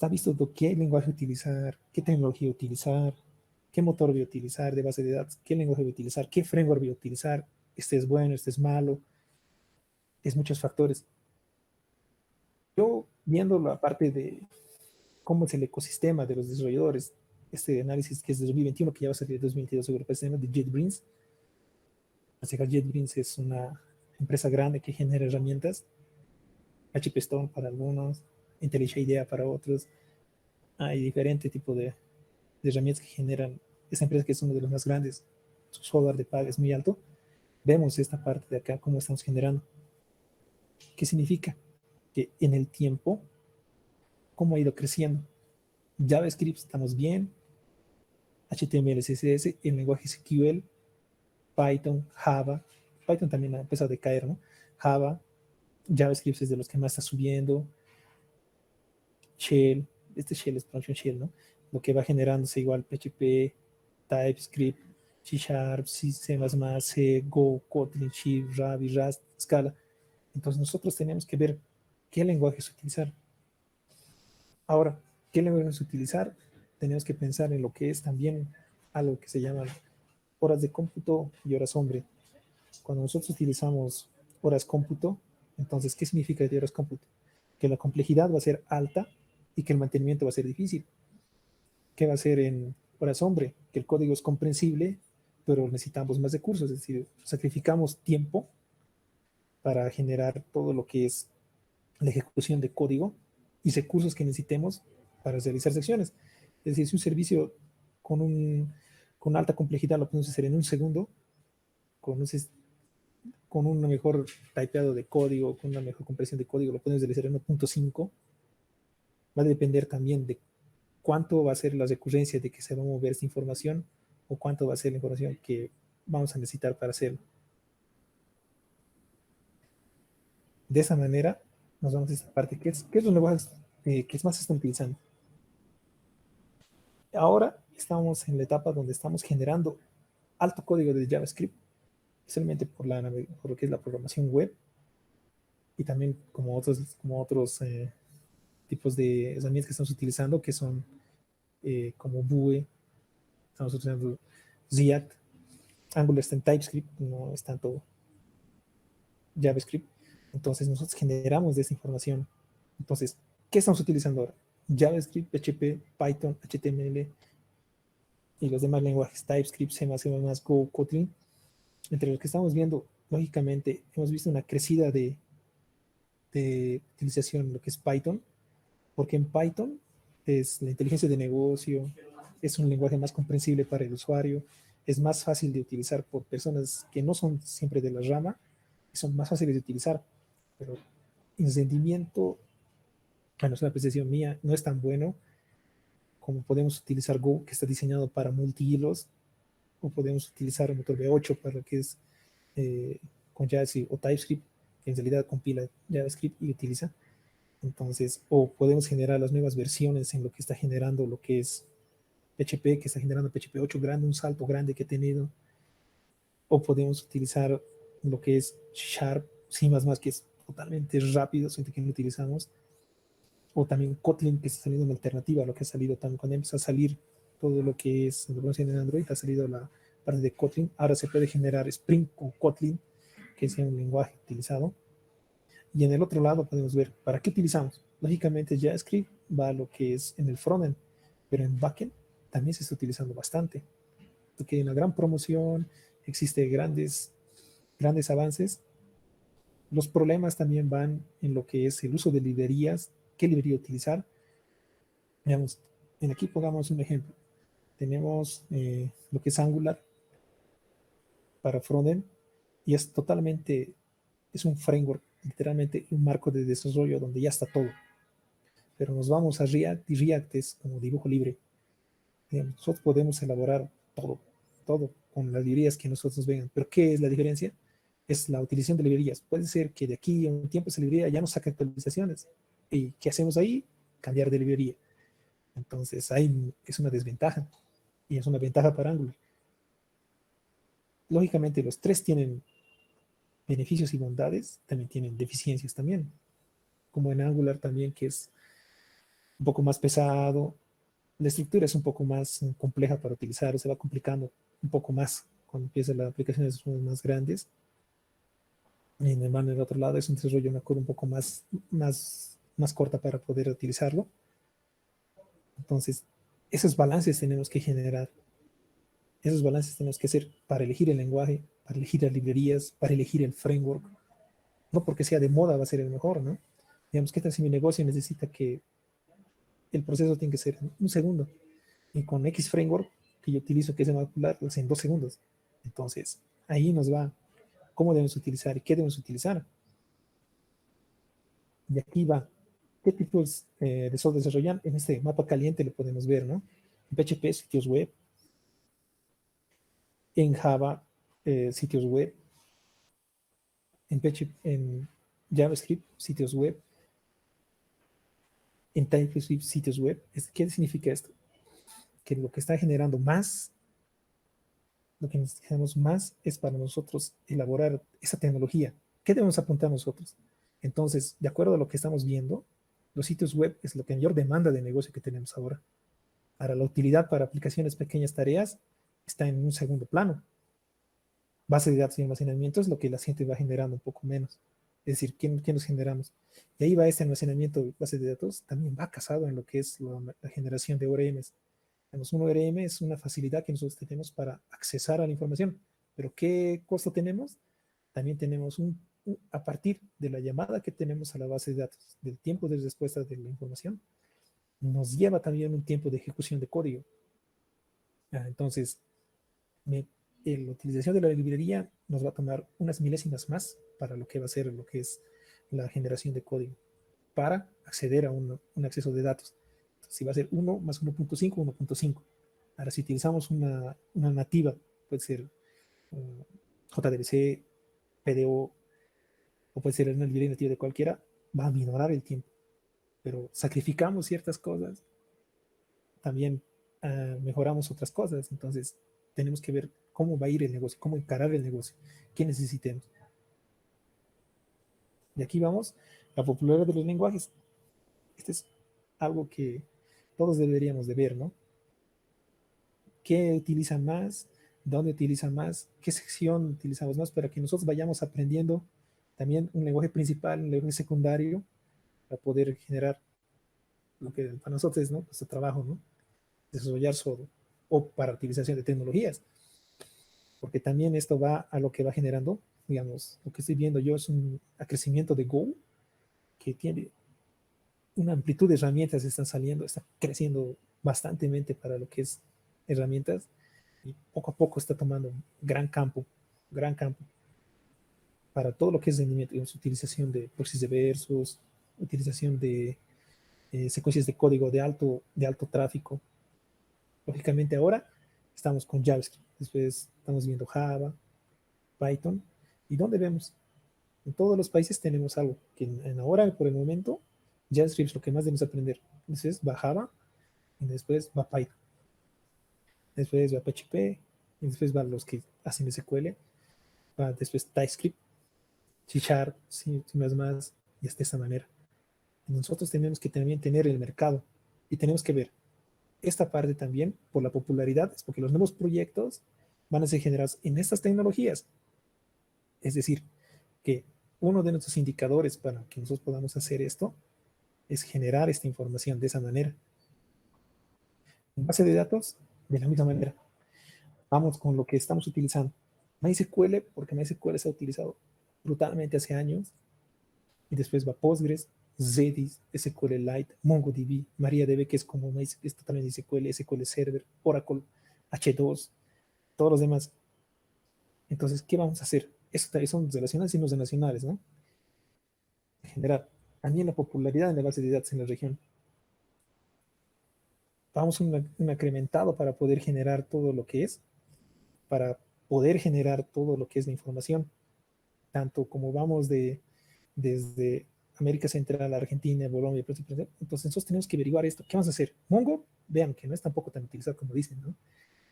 Speaker 3: visto qué lenguaje utilizar, qué tecnología utilizar, qué motor voy a utilizar de base de datos, qué lenguaje voy a utilizar, qué framework voy a utilizar, este es bueno, este es malo, es muchos factores. Yo, viendo la parte de cómo es el ecosistema de los desarrolladores, este análisis que es de 2021, que ya va a salir de 2022, seguro, se llama de JetBrains. Así que JetBrains es una empresa grande que genera herramientas, HP Stone para algunos, IntelliJ IDEA para otros. Hay diferentes tipos de herramientas que generan. Esa empresa, que es una de las más grandes, su software de paga es muy alto. Vemos esta parte de acá, cómo estamos generando. ¿Qué significa? Que en el tiempo, cómo ha ido creciendo. JavaScript estamos bien, HTML, CSS, el lenguaje SQL, Python, Java. Python también ha empezado a decaer, ¿no? Java, JavaScript es de los que más está subiendo. Shell, este Shell es function Shell, ¿no? Lo que va generándose igual PHP, TypeScript, C Sharp, C++, C, Go, Kotlin, Shift, Ruby, Rust, Scala. Entonces nosotros tenemos que ver qué lenguajes utilizar. Ahora, ¿qué lenguajes utilizar? Tenemos que pensar en lo que es también algo que se llama horas de cómputo y horas hombre. Cuando nosotros utilizamos horas cómputo, entonces, ¿qué significa de horas cómputo? Que la complejidad va a ser alta y que el mantenimiento va a ser difícil. ¿Qué va a ser en horas hombre? Que el código es comprensible, pero necesitamos más recursos, es decir, sacrificamos tiempo para generar todo lo que es la ejecución de código y recursos que necesitemos para realizar secciones. Es decir, si un servicio con, con alta complejidad lo podemos hacer en un segundo, con, con un mejor typeado de código, con una mejor compresión de código, lo podemos realizar en 1.5. Va a depender también de cuánto va a ser la recurrencia de que se va a mover esta información o cuánto va a ser la información que vamos a necesitar para hacerlo. De esa manera, nos vamos a esta parte, ¿qué es los lenguajes que más se están utilizando? Ahora estamos en la etapa donde estamos generando alto código de JavaScript, especialmente por lo que es la programación web y también como otros tipos de herramientas que estamos utilizando, que son como Vue, estamos utilizando React, Angular está en TypeScript, no es tanto JavaScript. Entonces nosotros generamos de esa información. Entonces, ¿qué estamos utilizando ahora? JavaScript, PHP, Python, HTML y los demás lenguajes, TypeScript, C++, Go, Kotlin. Entre los que estamos viendo, lógicamente, hemos visto una crecida de utilización en lo que es Python, porque en Python es la inteligencia de negocio, es un lenguaje más comprensible para el usuario, es más fácil de utilizar por personas que no son siempre de la rama, y son más fáciles de utilizar, pero en rendimiento, bueno, es una apreciación mía, no es tan bueno como podemos utilizar Go, que está diseñado para multihilos, o podemos utilizar el motor V8 para lo que es con JavaScript o TypeScript, que en realidad compila JavaScript y utiliza. Entonces, o podemos generar las nuevas versiones en lo que está generando lo que es PHP, que está generando PHP 8 grande, un salto grande que ha tenido, o podemos utilizar lo que es Sharp, C++, que es totalmente rápido, siempre que lo utilizamos, o también Kotlin, que está saliendo una alternativa a lo que ha salido también cuando empieza a salir todo lo que es en Android, ha salido la parte de Kotlin. Ahora se puede generar Spring con Kotlin, que es un lenguaje utilizado. Y en el otro lado podemos ver para qué utilizamos. Lógicamente JavaScript va a lo que es en el frontend, pero en backend también se está utilizando bastante, porque hay una gran promoción, existe grandes avances. Los problemas también van en lo que es el uso de librerías, qué librería utilizar. Veamos, aquí pongamos un ejemplo. Tenemos lo que es Angular para frontend y es un framework, literalmente un marco de desarrollo donde ya está todo. Pero nos vamos a React y React es como dibujo libre. Nosotros podemos elaborar todo con las librerías que nosotros vengan. Pero ¿qué es la diferencia? Es la utilización de librerías. Puede ser que de aquí a un tiempo esa librería ya no saque actualizaciones. ¿Y qué hacemos ahí? Cambiar de librería. Entonces ahí es una desventaja y es una ventaja para Angular. Lógicamente los tres tienen beneficios y bondades, también tienen deficiencias también, como en Angular también, que es un poco más pesado, la estructura es un poco más compleja para utilizar, se va complicando un poco más cuando empieza la aplicación de más grandes. Y en el otro lado es un desarrollo, una curva un poco más corta para poder utilizarlo. Entonces, esos balances tenemos que generar. Esos balances tenemos que hacer para elegir el lenguaje, para elegir las librerías, para elegir el framework. No porque sea de moda va a ser el mejor, ¿no? Digamos, ¿qué tal si mi negocio necesita que el proceso tiene que ser en un segundo? Y con X framework que yo utilizo, que es Angular, pues en 2 segundos. Entonces, ahí nos va cómo debemos utilizar y qué debemos utilizar. Y aquí va. ¿Qué tipos de software desarrollan? En este mapa caliente lo podemos ver, ¿no? En PHP, sitios web. En Java, sitios web. En JavaScript, sitios web. En TypeScript, sitios web. ¿Qué significa esto? Que lo que está generando más, lo que necesitamos más es para nosotros elaborar esa tecnología. ¿Qué debemos apuntar nosotros? Entonces, de acuerdo a lo que estamos viendo, los sitios web es lo que mayor demanda de negocio que tenemos ahora. Ahora, la utilidad para aplicaciones, pequeñas tareas, está en un segundo plano. base de datos y almacenamiento es lo que la gente va generando un poco menos. Es decir, ¿qué nos generamos? Y ahí va este almacenamiento de base de datos, también va casado en lo que es la generación de ORMs. Un ORM es una facilidad que nosotros tenemos para accesar a la información. Pero ¿qué costo tenemos? También tenemos a partir de la llamada que tenemos a la base de datos, del tiempo de respuesta de la información, nos lleva también un tiempo de ejecución de código. Entonces, la utilización de la librería nos va a tomar unas milésimas más para lo que va a ser lo que es la generación de código, para acceder a un acceso de datos. Entonces, si va a ser 1 más 1.5, 1.5. Ahora, si utilizamos una nativa, puede ser JDBC, PDO, o puede ser una librería nativa de cualquiera, va a minorar el tiempo. Pero sacrificamos ciertas cosas, también mejoramos otras cosas. Entonces, tenemos que ver cómo va a ir el negocio, cómo encarar el negocio, qué necesitemos. Y aquí vamos, la popularidad de los lenguajes. Este es algo que todos deberíamos de ver, ¿no? ¿Qué utilizan más? ¿Dónde utilizan más? ¿Qué sección utilizamos más? Para que nosotros vayamos aprendiendo también un lenguaje principal, un lenguaje secundario, para poder generar lo que para nosotros es, ¿no? Nuestro trabajo, ¿no? Desarrollar software o para utilización de tecnologías. Porque también esto va a lo que va generando, digamos, lo que estoy viendo yo es un crecimiento de Go, que tiene una amplitud de herramientas que están saliendo, está creciendo bastantemente para lo que es herramientas, y poco a poco está tomando un gran campo para todo lo que es rendimiento, digamos, utilización de proxies de versos, utilización de secuencias de código de alto tráfico. Lógicamente ahora estamos con JavaScript, después estamos viendo Java, Python, y ¿dónde vemos? En todos los países tenemos algo, que ahora, por el momento, JavaScript es lo que más debemos aprender. Después va Java, y después va Python. Después va PHP, y después van los que hacen SQL, va después TypeScript, C#, C++, y hasta de esta manera. Y nosotros tenemos que también tener el mercado, y tenemos que ver esta parte también por la popularidad, es porque los nuevos proyectos van a ser generados en estas tecnologías. Es decir, que uno de nuestros indicadores para que nosotros podamos hacer esto es generar esta información de esa manera. En base de datos, de la misma manera. Vamos con lo que estamos utilizando. MySQL, porque MySQL se ha utilizado brutalmente hace años, y después va Postgres, Redis, SQLite, MongoDB, MariaDB, que es como es totalmente SQL, SQL Server, Oracle, H2, todos los demás. Entonces, ¿qué vamos a hacer? Eso son relacionales y no nacionales, ¿no? Generar también la popularidad en la base de datos en la región. Vamos un incrementado para poder generar todo lo que es, para poder generar todo lo que es la información, tanto como vamos desde América Central, Argentina, Colombia, entonces nosotros tenemos que averiguar esto. ¿Qué vamos a hacer? Mongo, vean que no es tampoco tan utilizado como dicen, ¿no?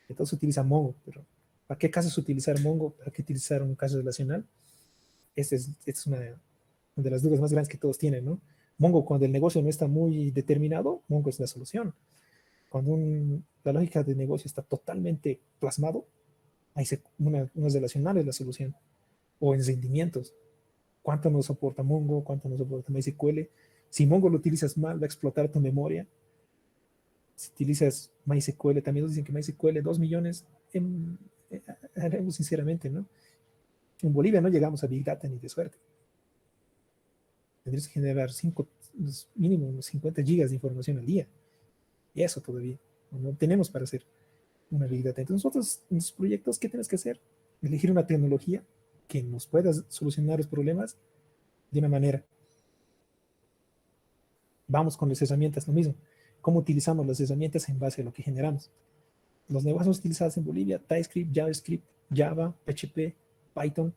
Speaker 3: Entonces utiliza Mongo, pero ¿para qué casos utilizar Mongo? ¿Para qué utilizar un caso relacional? Esta es una de las dudas más grandes que todos tienen, ¿no? Mongo, cuando el negocio no está muy determinado, Mongo es la solución. Cuando la lógica de negocio está totalmente plasmado, hay unos relacionales la solución, o en rendimientos. ¿Cuánto nos soporta Mongo? ¿Cuánto nos soporta MySQL? Si Mongo lo utilizas mal, va a explotar tu memoria. Si utilizas MySQL, también nos dicen que MySQL 2 millones, haremos sinceramente, ¿no? En Bolivia no llegamos a Big Data ni de suerte. Tendrías que generar mínimo unos 50 gigas de información al día. Y eso todavía no tenemos para hacer una Big Data. Entonces nosotros, en los proyectos, ¿qué tenemos que hacer? Elegir una tecnología que nos pueda solucionar los problemas de una manera. Vamos con las herramientas, lo mismo. ¿Cómo utilizamos las herramientas en base a lo que generamos? Los lenguajes utilizados en Bolivia: TypeScript, JavaScript, Java, PHP, Python,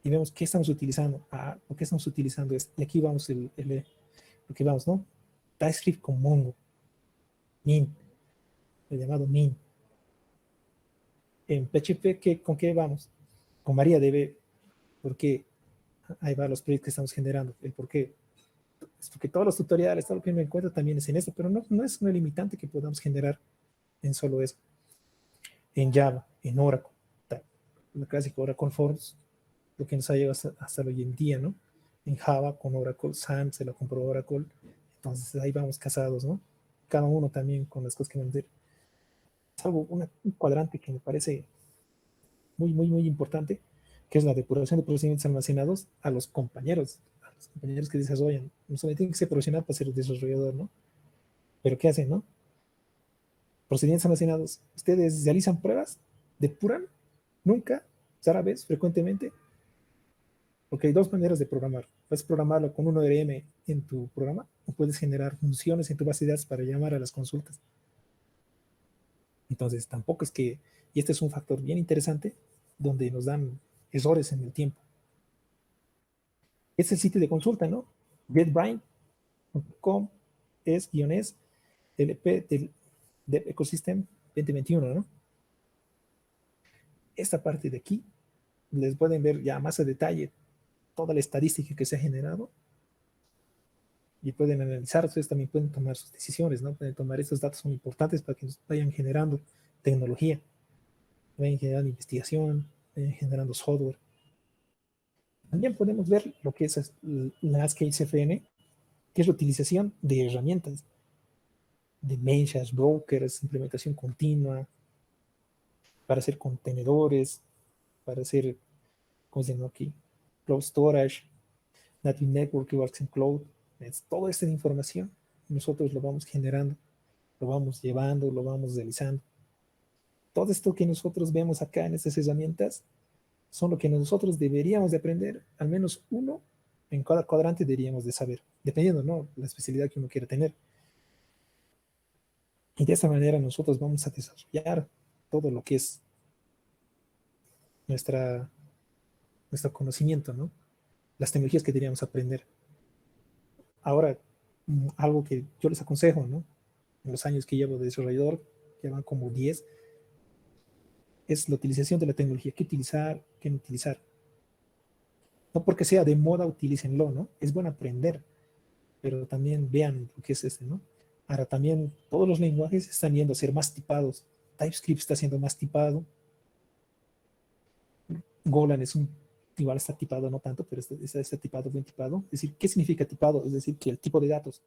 Speaker 3: y vemos qué estamos utilizando. ¿Por qué estamos utilizando esto? Y aquí vamos lo que vamos, ¿no? TypeScript con Mongo, Min, el llamado Min. En PHP, ¿con qué vamos? Con MariaDB. ¿Por qué? Ahí va los proyectos que estamos generando. El por qué. Es porque todos los tutoriales, todo lo que me encuentro también es en esto, pero no es una limitante que podamos generar en solo eso. En Java, en Oracle, tal. la clásica Oracle Forms, lo que nos ha llegado hasta hoy en día, ¿no? En Java con Oracle, SAM se lo compró Oracle, entonces ahí vamos casados, ¿no? Cada uno también con las cosas que vender. Es algo, un cuadrante que me parece muy importante, que es la depuración de procedimientos almacenados a los compañeros que desarrollan. No solo tienen que ser profesional para ser desarrollador, ¿no? Pero ¿qué hacen, no? Procedimientos almacenados. Ustedes realizan pruebas, depuran, nunca, rara vez, frecuentemente, porque hay dos maneras de programar. Puedes programarlo con un ORM en tu programa o puedes generar funciones en tu base de datos para llamar a las consultas. Entonces, tampoco es que, y este es un factor bien interesante, donde nos dan errores en el tiempo. Es el sitio de consulta, ¿no? JetBrains.com es LP del Ecosystem 2021, ¿no? Esta parte de aquí, les pueden ver ya más a detalle toda la estadística que se ha generado y pueden analizar, ustedes también pueden tomar sus decisiones, ¿no? Pueden tomar estos datos, son importantes para que nos vayan generando tecnología, vayan generando investigación, vayan generando software. También podemos ver lo que es la ASCII-CFN, que es la utilización de herramientas, de meshas, brokers, implementación continua, para hacer contenedores, para hacer, ¿cómo se llama aquí? Cloud Storage, Native Network, Works in Cloud. Es toda esta información nosotros lo vamos generando, lo vamos llevando, lo vamos realizando. Todo esto que nosotros vemos acá en estas herramientas son lo que nosotros deberíamos de aprender, al menos uno en cada cuadrante deberíamos de saber, dependiendo, ¿no? La especialidad que uno quiera tener. Y de esta manera nosotros vamos a desarrollar todo lo que es nuestro conocimiento, ¿no? Las tecnologías que deberíamos aprender. Ahora, algo que yo les aconsejo, ¿no? En los años que llevo de desarrollador, que van como 10, es la utilización de la tecnología. ¿Qué utilizar? ¿Qué no utilizar? No porque sea de moda, utilícenlo, ¿no? Es bueno aprender, pero también vean lo que es este, ¿no? Ahora también todos los lenguajes están yendo a ser más tipados. TypeScript está siendo más tipado. Golan igual está tipado, no tanto, pero está tipado, bien tipado. Es decir, ¿qué significa tipado? Es decir, que el tipo de datos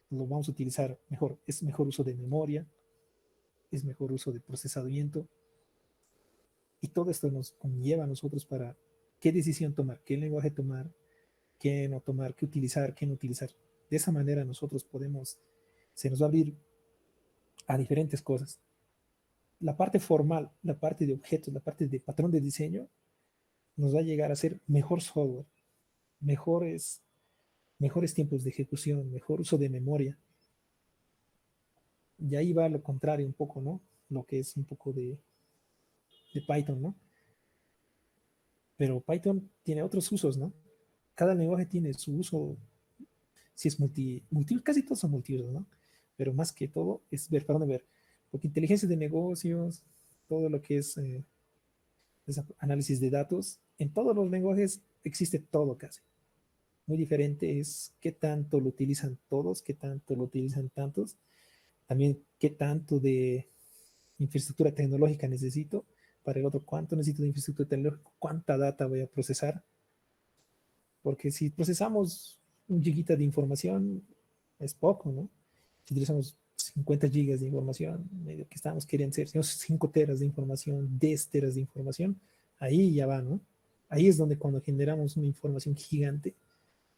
Speaker 3: lo vamos a utilizar mejor. Es mejor uso de memoria, es mejor uso de procesamiento. Y todo esto nos conlleva a nosotros para qué decisión tomar, qué lenguaje tomar, qué no tomar, qué utilizar, qué no utilizar. De esa manera nosotros se nos va a abrir a diferentes cosas. La parte formal, la parte de objetos, la parte de patrón de diseño, nos va a llegar a ser mejor software, mejores tiempos de ejecución, mejor uso de memoria. Y ahí va lo contrario un poco, ¿no? Lo que es un poco de Python, ¿no? Pero Python tiene otros usos, ¿no? Cada lenguaje tiene su uso, si es casi todos son multiusos, ¿no? Pero más que todo es ver, para dónde ver. Porque inteligencia de negocios, todo lo que es análisis de datos, en todos los lenguajes existe todo casi. Muy diferente es qué tanto lo utilizan todos, qué tanto lo utilizan tantos, también qué tanto de infraestructura tecnológica necesito, para el otro cuánto necesito de infraestructura tecnológica, cuánta data voy a procesar, porque si procesamos un gigita de información es poco, ¿no? Si utilizamos 50 gigas de información, medio que estamos queriendo ser, si 5 teras de información, 10 teras de información, ahí ya va, ¿no? Ahí es donde cuando generamos una información gigante,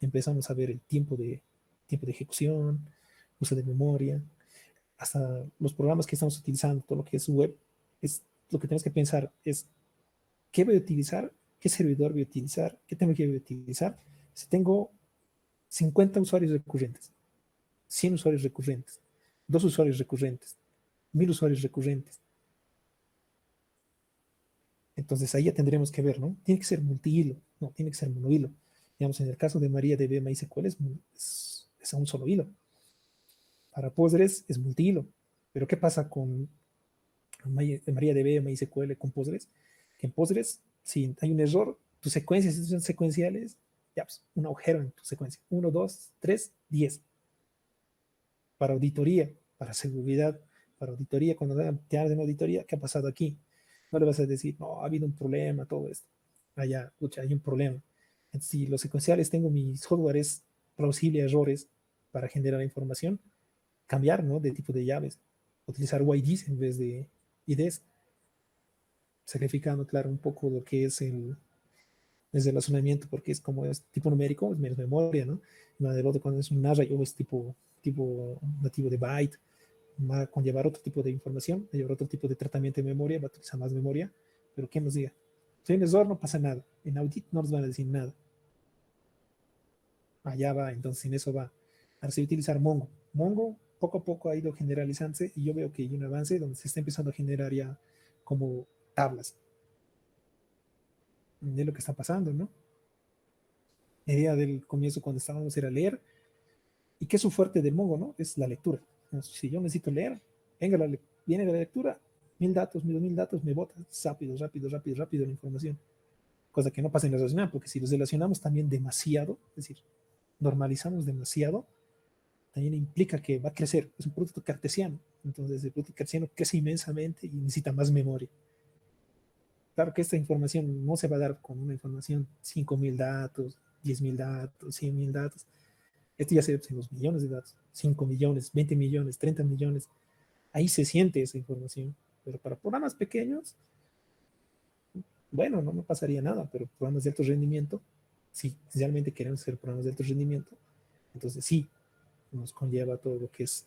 Speaker 3: empezamos a ver el tiempo de ejecución, uso de memoria, hasta los programas que estamos utilizando, todo lo que es web, es lo que tenemos que pensar es qué voy a utilizar, qué servidor voy a utilizar, qué tecnología voy a utilizar. Si tengo 50 usuarios recurrentes, 100 usuarios recurrentes, 2 usuarios recurrentes, 1000 usuarios recurrentes. Entonces ahí ya tendremos que ver, ¿no? Tiene que ser multihilo, no, tiene que ser monohilo. Digamos, en el caso de MariaDB MySQL es a un solo hilo. Para Postgres es multihilo. Pero ¿qué pasa con MariaDB MySQL con Postgres? Que en Postgres, si hay un error, tus secuencias son secuenciales, ya, pues, un agujero en tu secuencia. 1, 2, 3, 10. Para auditoría, para seguridad, para auditoría, cuando te hacen auditoría, ¿qué ha pasado aquí? No le vas a decir, no, ha habido un problema, todo esto. Allá, escucha, hay un problema. Entonces, si los secuenciales tengo mi software es plausible a errores para generar información, cambiar, ¿no? De tipo de llaves, utilizar YDs en vez de IDs, sacrificando, claro, un poco lo que es el razonamiento, porque es como es tipo numérico, es menos memoria, ¿no? La del otro cuando es un array o es tipo nativo de byte, va a conllevar otro tipo de información, va a llevar otro tipo de tratamiento de memoria, va a utilizar más memoria, pero ¿qué nos diga? Si en error no pasa nada, en audit no nos van a decir nada. Allá va, entonces en eso va. Ahora se va a utilizar Mongo. Mongo poco a poco ha ido generalizándose y yo veo que hay un avance donde se está empezando a generar ya como tablas de lo que está pasando, ¿no? La idea del comienzo cuando estábamos era leer. ¿Y qué es su fuerte del Mongo, no? Es la lectura. Entonces, si yo necesito leer, venga viene la lectura, 1000 datos, 2000 datos, me bota rápido, rápido, rápido, rápido la información. Cosa que no pasa en la relacional, porque si los relacionamos también demasiado, es decir, normalizamos demasiado, también implica que va a crecer. Es un producto cartesiano. Entonces, el producto cartesiano crece inmensamente y necesita más memoria. Claro que esta información no se va a dar con una información 5000 datos, 10.000 datos, 100.000 datos. Esto ya se ve en los millones de datos, 5 millones, 20 millones, 30 millones. Ahí se siente esa información. Pero para programas pequeños, bueno, no pasaría nada, pero programas de alto rendimiento, si realmente queremos hacer programas de alto rendimiento, entonces sí, nos conlleva todo lo que es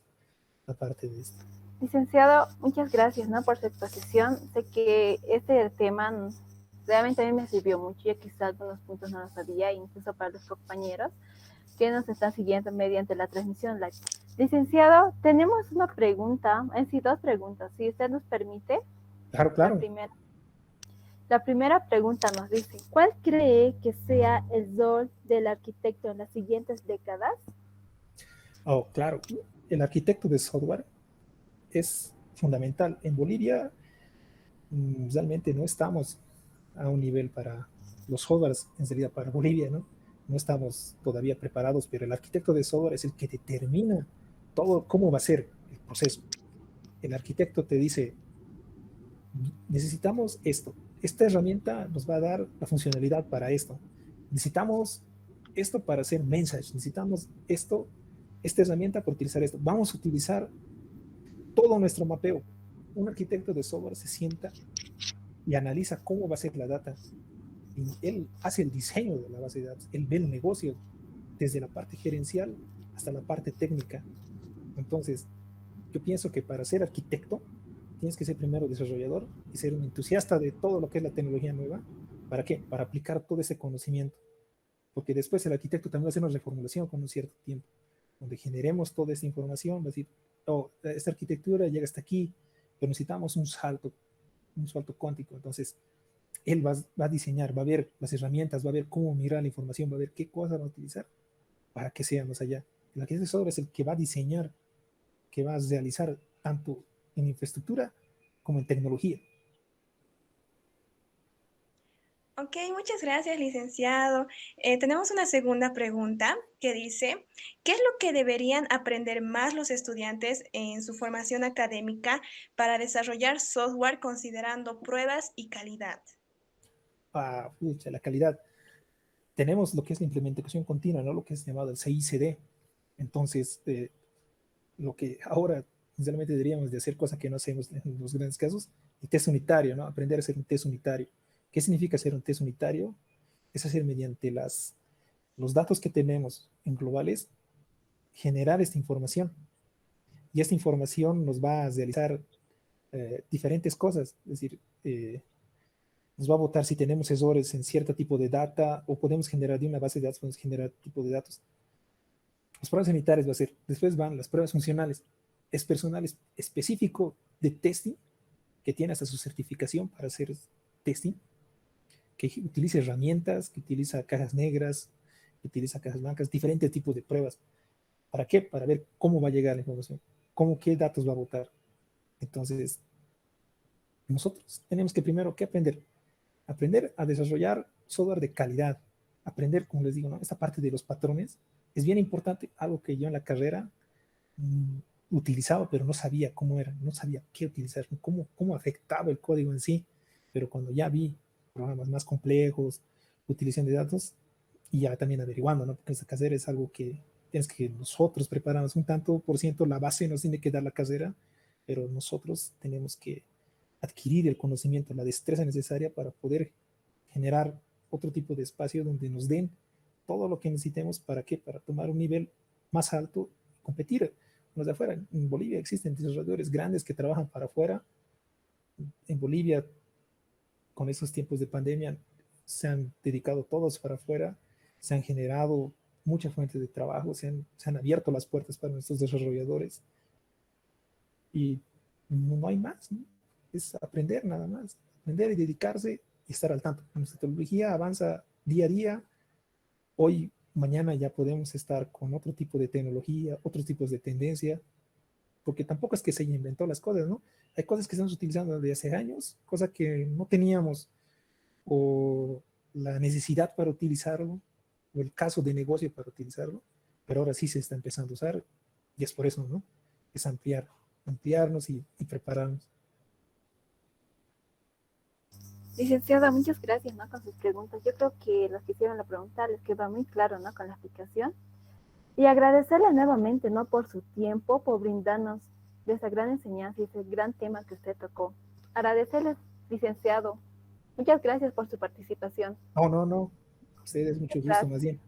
Speaker 3: la parte de esto.
Speaker 1: Licenciado, muchas gracias, ¿no? Por su exposición. Sé que este tema realmente a mí me sirvió mucho, ya quizás algunos puntos no los sabía, incluso para los compañeros que nos están siguiendo mediante la transmisión live. Licenciado, tenemos una pregunta, en sí, dos preguntas, si usted nos permite.
Speaker 3: Claro, claro.
Speaker 1: La primera pregunta nos dice, ¿cuál cree que sea el rol del arquitecto en las siguientes décadas?
Speaker 3: Oh, claro. El arquitecto de software es fundamental. En Bolivia realmente no estamos a un nivel para los softwares, en realidad para Bolivia, ¿no? No estamos todavía preparados, pero el arquitecto de software es el que determina todo cómo va a ser el proceso. El arquitecto te dice, necesitamos esto, esta herramienta nos va a dar la funcionalidad para esto, necesitamos esto para hacer message, necesitamos esta herramienta para utilizar esto, vamos a utilizar todo nuestro mapeo. Un arquitecto de software se sienta y analiza cómo va a ser la data. Y él hace el diseño de la base de datos, él ve el negocio desde la parte gerencial hasta la parte técnica. Entonces, yo pienso que para ser arquitecto tienes que ser primero desarrollador y ser un entusiasta de todo lo que es la tecnología nueva. ¿Para qué? Para aplicar todo ese conocimiento. Porque después el arquitecto también va a hacer una reformulación con un cierto tiempo, donde generemos toda esta información, va a decir, oh, esta arquitectura llega hasta aquí, pero necesitamos un salto cuántico. Entonces, él va a diseñar, va a ver las herramientas, va a ver cómo mirar la información, va a ver qué cosas va a utilizar para que sea más allá. El arquitecto de software es el que va a diseñar, que va a realizar tanto en infraestructura como en tecnología.
Speaker 2: Ok, muchas gracias, licenciado. Tenemos una segunda pregunta que dice, ¿qué es lo que deberían aprender más los estudiantes en su formación académica para desarrollar software considerando pruebas y calidad?
Speaker 3: La calidad. Tenemos lo que es la implementación continua, ¿no? Lo que es llamado el CICD. Entonces, lo que ahora realmente deberíamos de hacer, cosa que no hacemos en los grandes casos, el test unitario, ¿no? Aprender a hacer un test unitario. ¿Qué significa hacer un test unitario? Es hacer mediante los datos que tenemos en globales, generar esta información. Y esta información nos va a realizar diferentes cosas. Es decir, nos va a botar si tenemos errores en cierto tipo de data o podemos generar de una base de datos, podemos generar tipo de datos. Las pruebas sanitarias va a ser, después van las pruebas funcionales. Es personal específico de testing que tiene hasta su certificación para hacer testing, que utiliza herramientas, que utiliza cajas negras, que utiliza cajas blancas, diferentes tipos de pruebas. ¿Para qué? Para ver cómo va a llegar la información, qué datos va a botar. Entonces, nosotros tenemos que primero que aprender a desarrollar software de calidad, aprender, como les digo, ¿no? Esta parte de los patrones es bien importante, algo que yo en la carrera utilizaba, pero no sabía cómo era, no sabía qué utilizar, cómo afectaba el código en sí. pero cuando ya vi programas más complejos, utilización de datos, y ya también averiguando, ¿no? Porque esa carrera es algo que tienes que nosotros prepararnos un tanto por ciento, la base nos tiene que dar la carrera, pero nosotros tenemos que adquirir el conocimiento, la destreza necesaria para poder generar otro tipo de espacio donde nos den todo lo que necesitemos. ¿Para qué? Para tomar un nivel más alto y competir con los de afuera. En Bolivia existen desarrolladores grandes que trabajan para afuera. En Bolivia, con esos tiempos de pandemia, se han dedicado todos para afuera, se han generado muchas fuentes de trabajo, se han abierto las puertas para nuestros desarrolladores y no hay más, ¿no? Es aprender nada más, aprender y dedicarse y estar al tanto. Nuestra tecnología avanza día a día. Hoy, mañana ya podemos estar con otro tipo de tecnología, otros tipos de tendencia, porque tampoco es que se inventó las cosas, ¿no? Hay cosas que estamos utilizando desde hace años, cosas que no teníamos o la necesidad para utilizarlo, o el caso de negocio para utilizarlo, pero ahora sí se está empezando a usar y es por eso, ¿no? Es ampliarnos y prepararnos.
Speaker 1: Licenciada, muchas gracias, ¿no? Con sus preguntas. Yo creo que los que hicieron la pregunta les quedó muy claro, ¿no? Con la explicación. Y agradecerle nuevamente, ¿no? Por su tiempo, por brindarnos de esa gran enseñanza y ese gran tema que usted tocó. Agradecerles, licenciado. Muchas gracias por su participación.
Speaker 3: No. A ustedes mucho gusto, más bien.